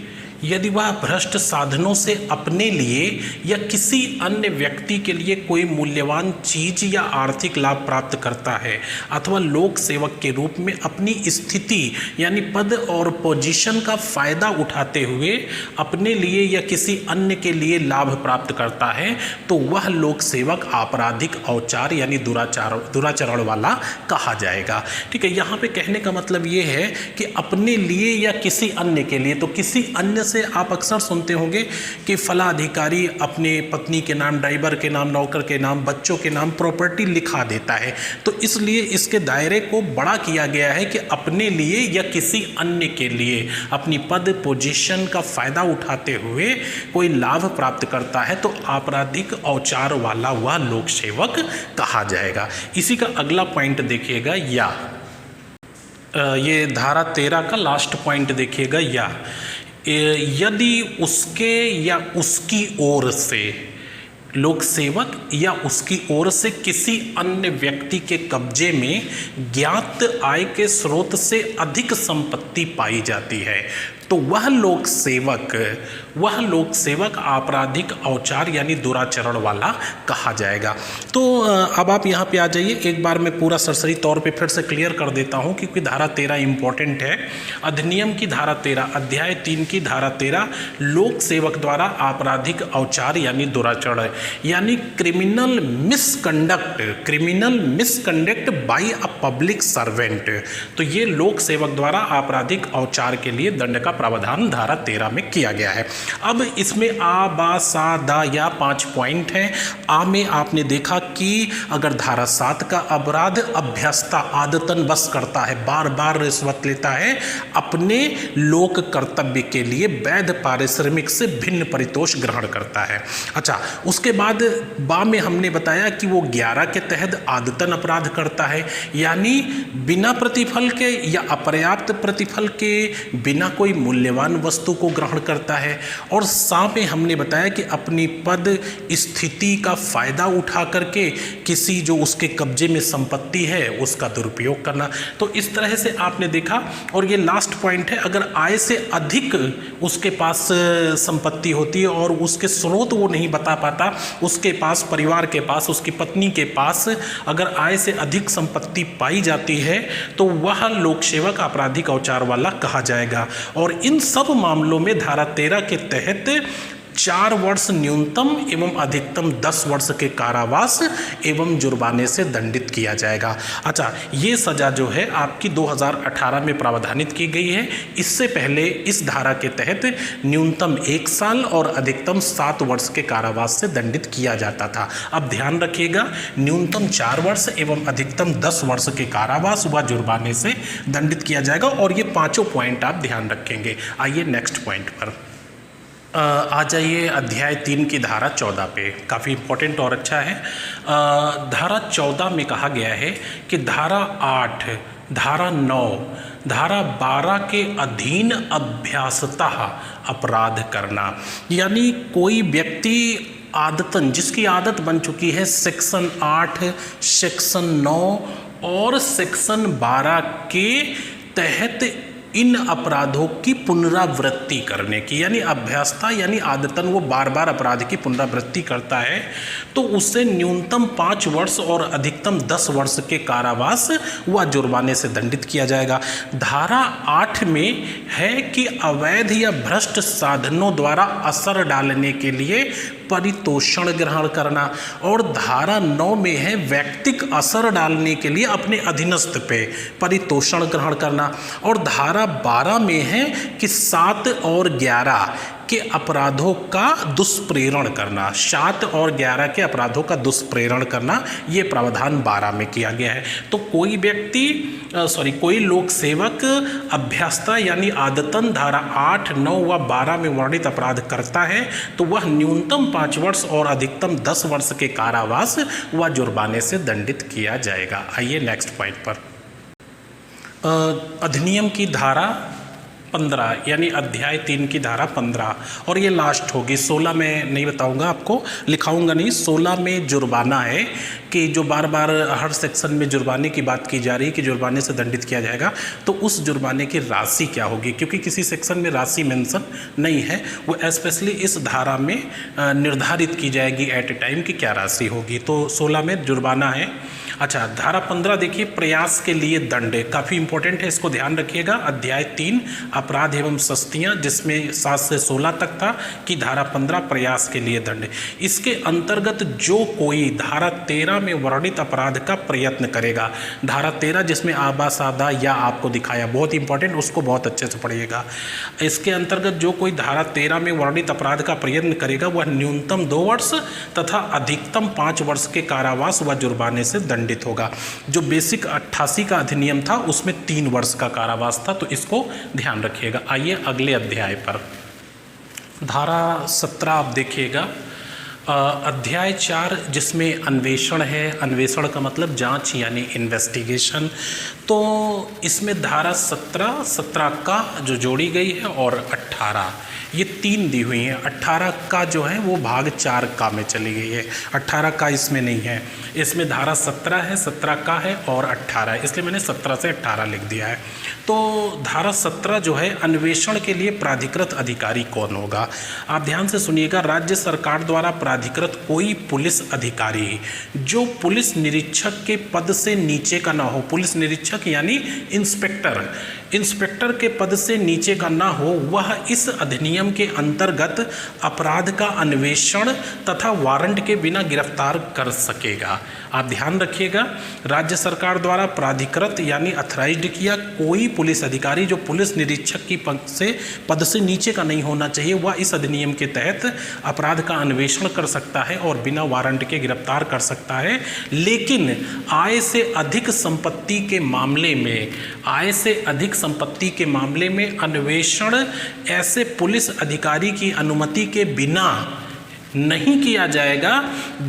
यदि वह भ्रष्ट साधनों से अपने लिए या किसी अन्य व्यक्ति के लिए कोई मूल्यवान चीज या आर्थिक लाभ प्राप्त करता है अथवा लोक सेवक के रूप में अपनी स्थिति यानी पद और पोजीशन का फायदा उठाते हुए अपने लिए या किसी अन्य के लिए लाभ प्राप्त करता है, तो वह लोक सेवक आपराधिक औचार यानी दुराचरण वाला कहा जाएगा। ठीक है, यहाँ पे कहने का मतलब ये है कि अपने लिए या किसी अन्य के लिए, तो किसी अन्य से आप अक्सर सुनते होंगे कि फला अधिकारी अपने पत्नी के नाम, ड्राइवर के नाम, नौकर के नाम, बच्चों के नाम प्रॉपर्टी लिखा देता है, तो इसलिए इसके दायरे को बड़ा किया गया है कि अपने लिए या किसी अन्य के लिए अपनी पद पोजीशन का फायदा उठाते हुए कोई लाभ प्राप्त करता है, तो आपराधिक औचार वाला वह लोक सेवक कहा जाएगा। इसी का अगला पॉइंट देखिएगा, या ये धारा 13 का लास्ट पॉइंट देखिएगा, या यदि उसके या उसकी ओर से लोक सेवक या उसकी ओर से किसी अन्य व्यक्ति के कब्जे में ज्ञात आय के स्रोत से अधिक संपत्ति पाई जाती है, तो वह लोक सेवक आपराधिक औचार यानी दुराचरण वाला कहा जाएगा। तो अब आप यहाँ पे आ जाइए, एक बार मैं पूरा सरसरी तौर पे फिर से क्लियर कर देता हूँ क्योंकि धारा 13 इंपॉर्टेंट है। अधिनियम की धारा 13, अध्याय 3 की धारा 13 लोक सेवक द्वारा आपराधिक औचार यानी दुराचरण यानी criminal misconduct by a public servant, तो ये लोक सेवक द्वारा आपराधिक औचार के लिए दंड का प्रावधान धारा 13 में किया गया है। अब इसमें आ, बा, सा, दा या 5 पॉइंट हैं। आ में आपने देखा कि अगर धारा 7 का अपराध अभ्यस्ता आदतन बस करता है, बार बार रिश्वत लेता है, अपने लोक कर्तव्य के लिए वैध पारिश्रमिक से भिन्न परितोष ग्रहण करता है। अच्छा, उसके बाद बा में हमने बताया कि वो 11 के तहत आदतन अपराध करता है, यानी बिना प्रतिफल के या अपर्याप्त प्रतिफल के बिना कोई मूल्यवान वस्तु को ग्रहण करता है। और सा में हमने बताया कि अपनी पद स्थिति का फायदा उठा करके किसी जो उसके कब्जे में संपत्ति है उसका दुरुपयोग करना। तो इस तरह से आपने देखा। और ये लास्ट पॉइंट है, अगर आय से अधिक उसके पास संपत्ति होती है और उसके स्रोत वो नहीं बता पाता, उसके पास, परिवार के पास, उसकी पत्नी के पास अगर आय से अधिक संपत्ति पाई जाती है तो वह लोक सेवक आपराधिक औचार वाला कहा जाएगा। और इन सब मामलों में धारा 13 के तहत 4 वर्ष न्यूनतम एवं अधिकतम 10 वर्ष के कारावास एवं जुर्माने से दंडित किया जाएगा। अच्छा, ये सज़ा जो है आपकी 2018 में प्रावधानित की गई है। इससे पहले इस धारा के तहत न्यूनतम 1 साल और अधिकतम 7 वर्ष के कारावास से दंडित किया जाता था। अब ध्यान रखिएगा, न्यूनतम 4 वर्ष एवं अधिकतम 10 वर्ष के कारावास व जुर्माने से दंडित किया जाएगा, और ये पांचों पॉइंट आप ध्यान रखेंगे। आइए नेक्स्ट पॉइंट पर आ जाइए। अध्याय 3 की धारा 14 पे, काफ़ी इंपॉर्टेंट और अच्छा है। धारा 14 में कहा गया है कि धारा 8, धारा 9, धारा 12 के अधीन अभ्यासतः अपराध करना, यानी कोई व्यक्ति आदतन, जिसकी आदत बन चुकी है सेक्शन 8, सेक्शन 9 और सेक्शन 12 के तहत इन अपराधों की पुनरावृत्ति करने की, यानी अभ्यासता यानी आदतन वो बार बार अपराध की पुनरावृत्ति करता है, तो उससे न्यूनतम 5 वर्ष और अधिकतम 10 वर्ष के कारावास व जुर्माने से दंडित किया जाएगा। धारा 8 में है कि अवैध या भ्रष्ट साधनों द्वारा असर डालने के लिए परितोषण ग्रहण करना, और धारा 9 में है व्यक्तिक असर डालने के लिए अपने अधीनस्थ पे परितोषण ग्रहण करना, और धारा 12 में है कि 7 और 11 के अपराधों का दुष्प्रेरण करना, 7 और 11 के अपराधों का दुष्प्रेरण करना, ये प्रावधान 12 में किया गया है। तो कोई व्यक्ति कोई लोक सेवक अभ्यासता यानी आदतन धारा 8, 9 व 12 में वर्णित अपराध करता है तो वह न्यूनतम 5 वर्ष और अधिकतम 10 वर्ष के कारावास व जुर्माने से दंडित किया जाएगा। आइए नेक्स्ट पॉइंट पर। अधिनियम की धारा 15 यानी अध्याय 3 की धारा 15, और ये लास्ट होगी। 16 में नहीं बताऊंगा आपको, लिखाऊंगा नहीं। 16 में जुर्माना है कि जो बार बार हर सेक्शन में जुर्माने की बात की जा रही है कि जुर्माने से दंडित किया जाएगा, तो उस जुर्माने की राशि क्या होगी, क्योंकि किसी सेक्शन में राशि मेंशन नहीं है, वो स्पेशली इस धारा में निर्धारित की जाएगी एट ए टाइम कि क्या राशि होगी। तो 16 में जुर्माना है। अच्छा, धारा 15 देखिए, प्रयास के लिए दंड, काफ़ी इंपॉर्टेंट है, इसको ध्यान रखिएगा। अध्याय 3 अपराध एवं सस्तियाँ, जिसमें 7 से 16 तक था, कि धारा 15 प्रयास के लिए दंड। इसके अंतर्गत जो कोई धारा 13 में वर्णित अपराध का प्रयत्न करेगा, धारा 13 जिसमें आबा सादा या आपको दिखाया, बहुत इंपॉर्टेंट, उसको बहुत अच्छे से पढ़िएगा। इसके अंतर्गत जो कोई धारा 13 में वर्णित अपराध का प्रयत्न करेगा वह न्यूनतम 2 वर्ष तथा अधिकतम 5 वर्ष के कारावास व जुर्माने से दंडित होगा। जो बेसिक 88 का अधिनियम था उसमें 3 वर्ष का कारावास था, तो इसको ध्यान रखिएगा। आइए अगले अध्याय पर। धारा 17 आप देखिएगा, अध्याय 4 जिसमें अन्वेषण है, अन्वेषण का मतलब जांच यानी इन्वेस्टिगेशन। तो इसमें धारा 17 का जो जोड़ी गई है और 18, ये 3 दी हुई हैं। 18 का जो है वो भाग 4 का में चली गई है, 18 का इसमें नहीं है। इसमें धारा 17 है, 17 का है और 18 है, इसलिए मैंने 17 से 18 लिख दिया है। तो धारा 17 जो है, अन्वेषण के लिए प्राधिकृत अधिकारी कौन होगा, आप ध्यान से सुनिएगा। राज्य सरकार द्वारा प्राधिकृत कोई पुलिस अधिकारी जो पुलिस निरीक्षक के पद से नीचे का ना हो, पुलिस निरीक्षक यानी इंस्पेक्टर के पद से नीचे का ना हो, वह इस अधिनियम के अंतर्गत अपराध का अन्वेषण तथा वारंट के बिना गिरफ्तार कर सकेगा। आप ध्यान रखिएगा, राज्य सरकार द्वारा प्राधिकृत यानी अथराइज्ड किया कोई पुलिस अधिकारी जो पुलिस निरीक्षक की पद से नीचे का नहीं होना चाहिए, वह इस अधिनियम के तहत अपराध का अन्वेषण कर सकता है और बिना वारंट के गिरफ्तार कर सकता है। लेकिन आय से अधिक संपत्ति के मामले में अन्वेषण ऐसे पुलिस अधिकारी की अनुमति के बिना नहीं किया जाएगा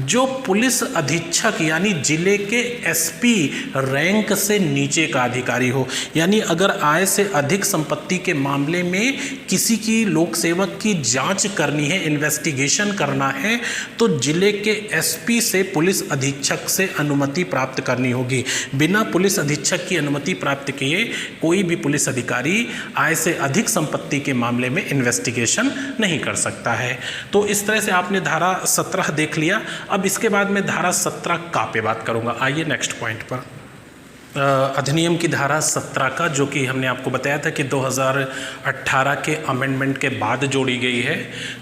जो पुलिस अधीक्षक यानी जिले के एसपी रैंक से नीचे का अधिकारी हो। यानी अगर आय से अधिक संपत्ति के मामले में किसी की लोक सेवक की जांच करनी है, इन्वेस्टिगेशन करना है, तो जिले के एसपी से पुलिस अधीक्षक से अनुमति प्राप्त करनी होगी। बिना पुलिस अधीक्षक की अनुमति प्राप्त किए कोई भी पुलिस अधिकारी आय से अधिक संपत्ति के मामले में इन्वेस्टिगेशन नहीं कर सकता है। तो इस तरह से आपने धारा 17 देख लिया। अब इसके बाद मैं धारा 17 का पे बात करूंगा। आइए नेक्स्ट पॉइंट पर। अधिनियम की धारा 17 का, जो कि हमने आपको बताया था कि 2018 के अमेंडमेंट के बाद जोड़ी गई है।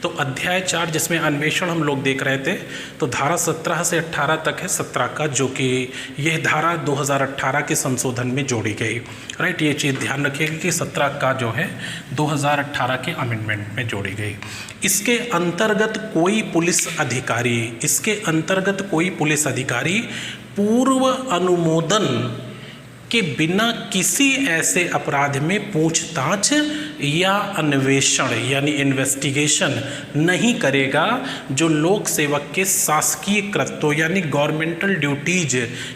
तो अध्याय 4 जिसमें अन्वेषण हम लोग देख रहे थे, तो धारा 17 से 18 तक है 17 का, जो कि यह धारा 2018 के संशोधन में जोड़ी गई। राइट, ये चीज़ ध्यान रखिएगा कि 17 का जो है 2018 के अमेंडमेंट में जोड़ी गई। इसके अंतर्गत कोई पुलिस अधिकारी पूर्व अनुमोदन के बिना किसी ऐसे अपराध में पूछताछ या अन्वेषण यानी इन्वेस्टिगेशन नहीं करेगा जो लोक सेवक के शासकीय कृत्यों यानी गवर्नमेंटल ड्यूटीज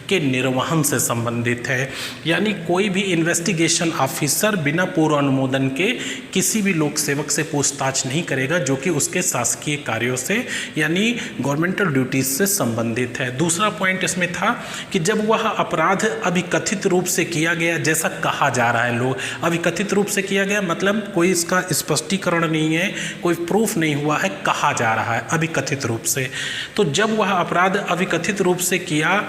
के निर्वहन से संबंधित है। यानी कोई भी इन्वेस्टिगेशन ऑफिसर बिना पूर्व अनुमोदन के किसी भी लोक सेवक से पूछताछ नहीं करेगा जो कि उसके शासकीय कार्यों से यानी गवर्नमेंटल ड्यूटीज से संबंधित है। दूसरा पॉइंट इसमें था कि जब वह अपराध अभिकथित रूप से किया गया, जैसा कहा जा रहा है, लोग अभिकथित रूप से किया गया मतलब कोई इसका स्पष्टीकरण नहीं है, कोई प्रूफ नहीं हुआ है, कहा जा रहा है अभिकथित रूप से। तो जब वह अपराध अभिकथित रूप से किया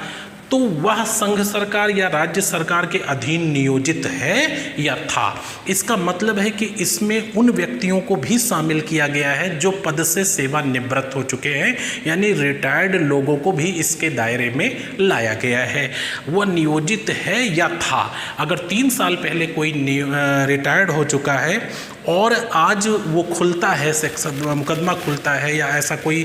तो वह संघ सरकार या राज्य सरकार के अधीन नियोजित है या था। इसका मतलब है कि इसमें उन व्यक्तियों को भी शामिल किया गया है जो पद से सेवानिवृत्त हो चुके हैं, यानी रिटायर्ड लोगों को भी इसके दायरे में लाया गया है। वह नियोजित है या था। अगर 3 साल पहले कोई रिटायर्ड हो चुका है और आज वो खुलता है, मुकदमा खुलता है या ऐसा कोई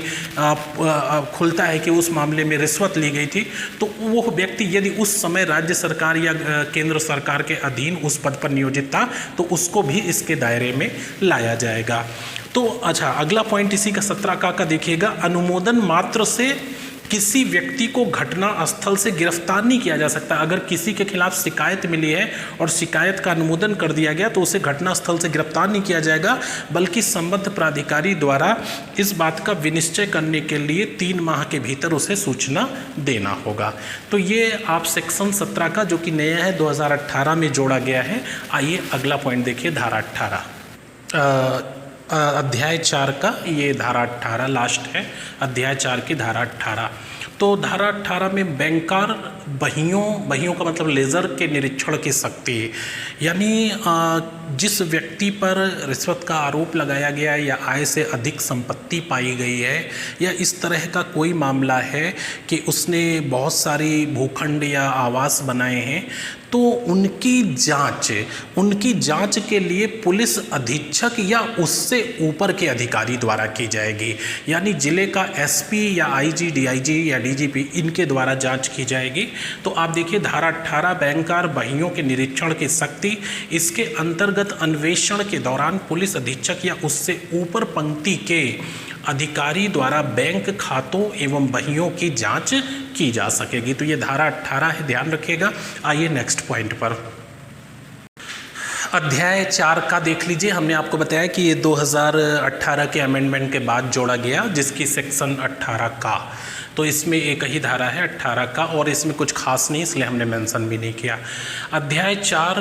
खुलता है कि उस मामले में रिश्वत ली गई थी, तो वो व्यक्ति यदि उस समय राज्य सरकार या केंद्र सरकार के अधीन उस पद पर नियोजित था तो उसको भी इसके दायरे में लाया जाएगा। तो अच्छा, अगला पॉइंट इसी का 17 का देखिएगा। अनुमोदन मात्र से किसी व्यक्ति को घटना स्थल से गिरफ्तार नहीं किया जा सकता। अगर किसी के खिलाफ शिकायत मिली है और शिकायत का अनुमोदन कर दिया गया तो उसे घटना स्थल से गिरफ्तार नहीं किया जाएगा, बल्कि संबद्ध प्राधिकारी द्वारा इस बात का विनिश्चय करने के लिए 3 माह के भीतर उसे सूचना देना होगा। तो ये आप सेक्शन 17 का, जो कि नया है 2018 में जोड़ा गया है। आइए अगला पॉइंट देखिए, धारा 18 अध्याय 4 का, ये धारा 18 लास्ट है, अध्याय 4 की धारा 18। तो धारा 18 में बैंकर बहियों का मतलब लेज़र के निरीक्षण की शक्ति, यानी जिस व्यक्ति पर रिश्वत का आरोप लगाया गया है या आय से अधिक संपत्ति पाई गई है या इस तरह का कोई मामला है कि उसने बहुत सारी भूखंड या आवास बनाए हैं, तो उनकी जांच के लिए पुलिस अधीक्षक या उससे ऊपर के अधिकारी द्वारा की जाएगी। यानी जिले का एसपी या आईजी, डीआईजी या डीजीपी, इनके द्वारा जांच की जाएगी। तो आप देखिए धारा 18 बैंकर बहियों के निरीक्षण की शक्ति, इसके अंतर्गत अन्वेषण के दौरान पुलिस अधीक्षक या उससे ऊपर पंक्ति के अधिकारी द्वारा बैंक खातों एवं बहियों की जांच की जा सकेगी। तो ये धारा 18 है, ध्यान रखिएगा। आइए नेक्स्ट पॉइंट पर, अध्याय 4 का देख लीजिए। हमने आपको बताया कि ये 2018 के अमेंडमेंट के बाद जोड़ा गया, जिसकी सेक्शन 18 का, तो इसमें एक ही धारा है 18 का और इसमें कुछ खास नहीं, इसलिए हमने मेंशन भी नहीं किया। अध्याय 4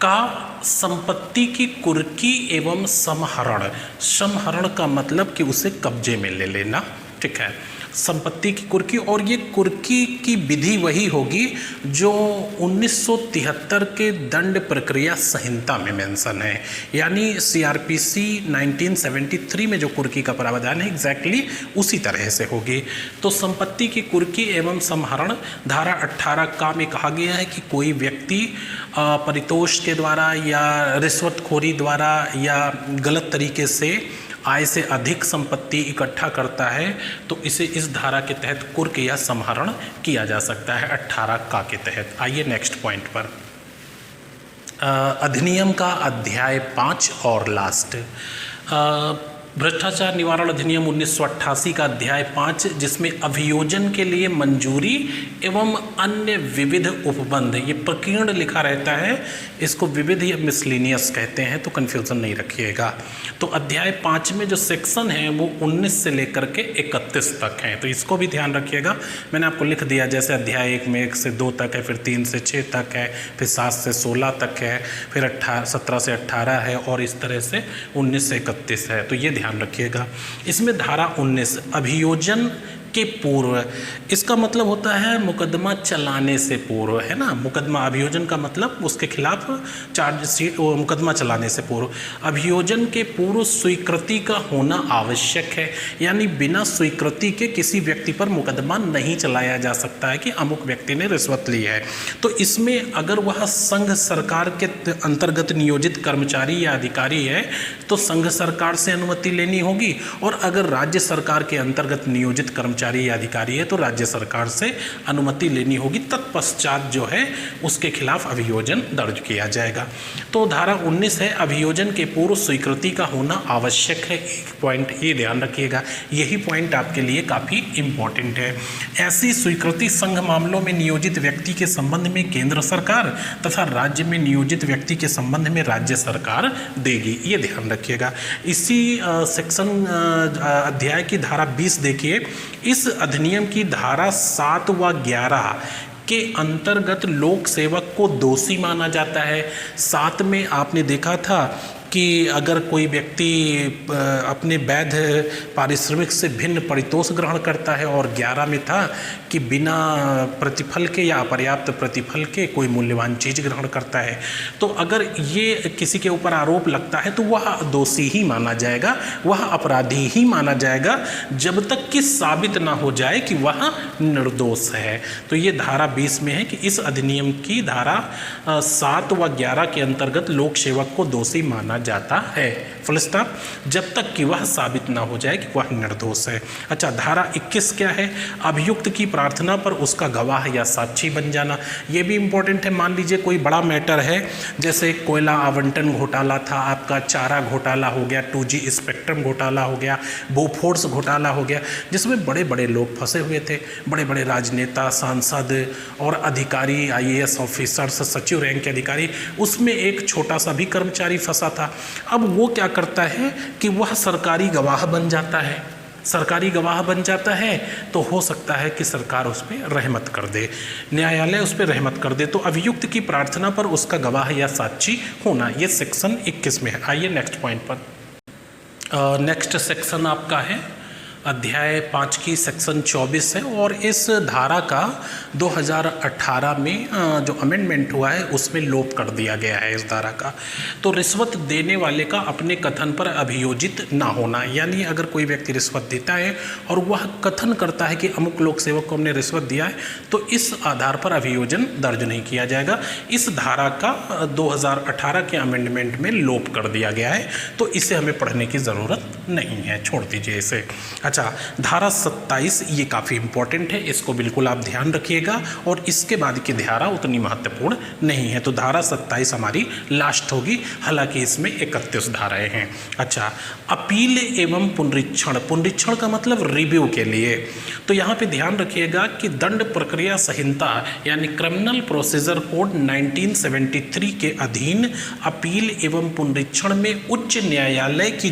का संपत्ति की कुर्की एवं समहरण का मतलब कि उसे कब्जे में ले लेना, ठीक है, संपत्ति की कुर्की। और ये कुर्की की विधि वही होगी जो 1973 के दंड प्रक्रिया संहिता में मेंशन है, यानी सीआरपीसी 1973 में जो कुर्की का प्रावधान है एग्जैक्टली उसी तरह से होगी। तो संपत्ति की कुर्की एवं समहरण धारा 18 का में कहा गया है कि कोई व्यक्ति परितोष के द्वारा या रिश्वतखोरी द्वारा या गलत तरीके से आय से अधिक संपत्ति इकट्ठा करता है तो इसे इस धारा के तहत कुर्क या समहरण किया जा सकता है 18 का के तहत। आइए नेक्स्ट पॉइंट पर, अधिनियम का अध्याय 5 और लास्ट, भ्रष्टाचार निवारण अधिनियम 1988 का अध्याय 5, जिसमें अभियोजन के लिए मंजूरी एवं अन्य विविध उपबंध, ये प्रकीर्ण लिखा रहता है, इसको विविध या मिसलिनियस कहते हैं, तो कन्फ्यूज़न नहीं रखिएगा। तो अध्याय 5 में जो सेक्शन है वो 19 से लेकर के 31 तक हैं, तो इसको भी ध्यान रखिएगा। मैंने आपको लिख दिया, जैसे अध्याय 1 में 1 से 2 तक है, फिर 3 से 6 तक है, फिर 7 से 16 तक है, फिर 17 से 18 है और इस तरह से 19 से 31 है। तो ये ध्यान रखिएगा। इसमें धारा 19 अभियोजन के पूर्व। इसका मतलब होता है मुकदमा चलाने से पूर्व, है ना। मुकदमा अभियोजन का मतलब उसके खिलाफ चार्जशीट मुकदमा चलाने से पूर्व। अभियोजन के पूर्व स्वीकृति का होना आवश्यक है, यानी बिना स्वीकृति के किसी व्यक्ति पर मुकदमा नहीं चलाया जा सकता है कि अमुक व्यक्ति ने रिश्वत ली है। तो इसमें अगर वह संघ सरकार के अंतर्गत नियोजित कर्मचारी या अधिकारी है तो संघ सरकार से अनुमति लेनी होगी, और अगर राज्य सरकार के अंतर्गत नियोजित कर्मचारी या अधिकारी है तो राज्य सरकार से अनुमति लेनी होगी। तत्पश्चात जो है उसके खिलाफ अभियोजन दर्ज किया जाएगा। तो धारा 19 है, अभियोजन के पूर्व स्वीकृति का होना आवश्यक है। एक पॉइंट ये ध्यान रखिएगा, यही पॉइंट आपके लिए काफ़ी इंपॉर्टेंट है। ऐसी स्वीकृति संघ मामलों में नियोजित व्यक्ति के संबंध में केंद्र सरकार तथा राज्य में नियोजित व्यक्ति के संबंध में राज्य सरकार देगी, ये ध्यान रखिएगा। इसी सेक्शन अध्याय की धारा 20 देखिए, इस अधिनियम की धारा 7 व 11 के अंतर्गत लोक सेवक को दोषी माना जाता है। 7 में आपने देखा था कि अगर कोई व्यक्ति अपने वैध पारिश्रमिक से भिन्न परितोष ग्रहण करता है, और 11 में था कि बिना प्रतिफल के या अपर्याप्त प्रतिफल के कोई मूल्यवान चीज़ ग्रहण करता है। तो अगर ये किसी के ऊपर आरोप लगता है तो वह दोषी ही माना जाएगा, वह अपराधी ही माना जाएगा, जब तक कि साबित ना हो जाए कि वह निर्दोष है। तो ये धारा 20 में है कि इस अधिनियम की धारा 7 व 11 के अंतर्गत लोक सेवक को दोषी माना जाता है, फुल स्टॉप, जब तक कि वह साबित ना हो जाए कि वह निर्दोष है। अच्छा, धारा 21 क्या है, अभियुक्त की प्रार्थना पर उसका गवाह या साक्षी बन जाना। ये भी इंपॉर्टेंट है। मान लीजिए कोई बड़ा मैटर है, जैसे कोयला आवंटन घोटाला था, आपका चारा घोटाला हो गया, 2G स्पेक्ट्रम घोटाला हो गया, बोफोर्स घोटाला हो गया, जिसमें बड़े बड़े लोग फंसे हुए थे, बड़े बड़े राजनेता, सांसद और अधिकारी, IAS ऑफिसर्स, सचिव रैंक के अधिकारी। उसमें एक छोटा सा भी कर्मचारी फंसा था। अब वो क्या करता है कि वह सरकारी गवाह बन जाता है। सरकारी गवाह बन जाता है तो हो सकता है कि सरकार उस पर रहमत कर दे, न्यायालय उस पर रहमत कर दे। तो अभियुक्त की प्रार्थना पर उसका गवाह या साक्षी होना, ये सेक्शन 21 में है। आइए नेक्स्ट पॉइंट पर। नेक्स्ट सेक्शन आपका है अध्याय 5 की सेक्शन 24 है, और इस धारा का 2018 में जो अमेंडमेंट हुआ है उसमें लोप कर दिया गया है इस धारा का। तो रिश्वत देने वाले का अपने कथन पर अभियोजित ना होना, यानी अगर कोई व्यक्ति रिश्वत देता है और वह कथन करता है कि अमुक लोक सेवक को हमने रिश्वत दिया है, तो इस आधार पर अभियोजन दर्ज नहीं किया जाएगा। इस धारा का 2018 के अमेंडमेंट में लोप कर दिया गया है, तो इसे हमें पढ़ने की ज़रूरत नहीं है, छोड़ दीजिए इसे। अच्छा, धारा 27 ये काफ़ी इंपॉर्टेंट है, इसको बिल्कुल आप ध्यान रखिएगा, और इसके बाद की धारा उतनी महत्वपूर्ण नहीं है। तो धारा 27 हमारी लास्ट होगी, हालांकि इसमें 31 धाराएं हैं। अच्छा, अपील एवं पुनरीक्षण। पुनरीक्षण का मतलब रिव्यू के लिए। तो यहाँ पे ध्यान रखिएगा कि दंड प्रक्रिया संहिता यानी क्रिमिनल प्रोसीजर कोड 1973 के अधीन अपील एवं पुनरीक्षण में उच्च न्यायालय की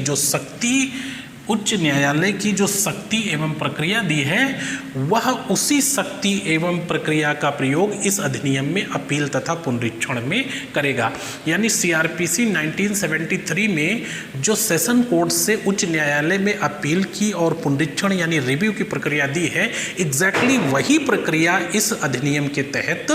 जो शक्ति एवं प्रक्रिया दी है, वह उसी शक्ति एवं प्रक्रिया का प्रयोग इस अधिनियम में अपील तथा पुनरीक्षण में करेगा। यानी CRPC 1973 में जो सेशन कोर्ट से उच्च न्यायालय में अपील की और पुनरीक्षण यानी रिव्यू की प्रक्रिया दी है, एग्जैक्टली वही प्रक्रिया इस अधिनियम के तहत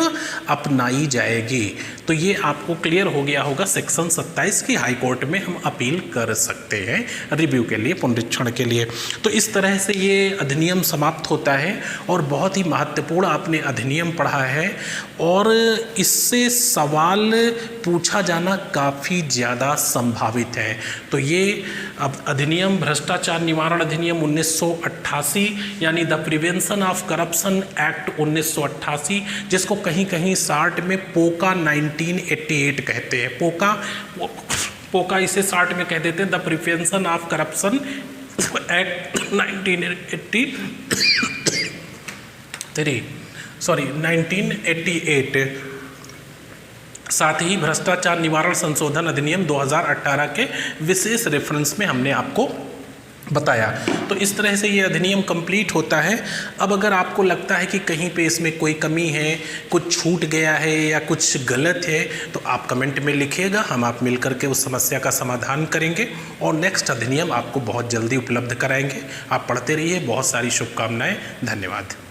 अपनाई जाएगी। तो ये आपको क्लियर हो गया होगा, सेक्शन 27 की हाई कोर्ट में हम अपील कर सकते हैं रिव्यू के लिए, पुनरीक्षण के लिए। तो इस तरह से ये अधिनियम समाप्त होता है, और बहुत ही महत्वपूर्ण आपने अधिनियम पढ़ा है, और इससे सवाल पूछा जाना काफ़ी ज़्यादा संभावित है। तो ये अधिनियम भ्रष्टाचार निवारण अधिनियम 1988 यानी the prevention of corruption act 1988, जिसको कहीं कहीं शार्ट में पोका 1988 कहते हैं। पोका इसे शार्ट में कह देते हैं, the prevention of corruption act 1988। साथ ही भ्रष्टाचार निवारण संशोधन अधिनियम 2018 के विशेष रेफरेंस में हमने आपको बताया। तो इस तरह से ये अधिनियम कंप्लीट होता है। अब अगर आपको लगता है कि कहीं पे इसमें कोई कमी है, कुछ छूट गया है या कुछ गलत है, तो आप कमेंट में लिखिएगा, हम आप मिलकर के उस समस्या का समाधान करेंगे और नेक्स्ट अधिनियम आपको बहुत जल्दी उपलब्ध कराएंगे। आप पढ़ते रहिए। बहुत सारी शुभकामनाएं। धन्यवाद।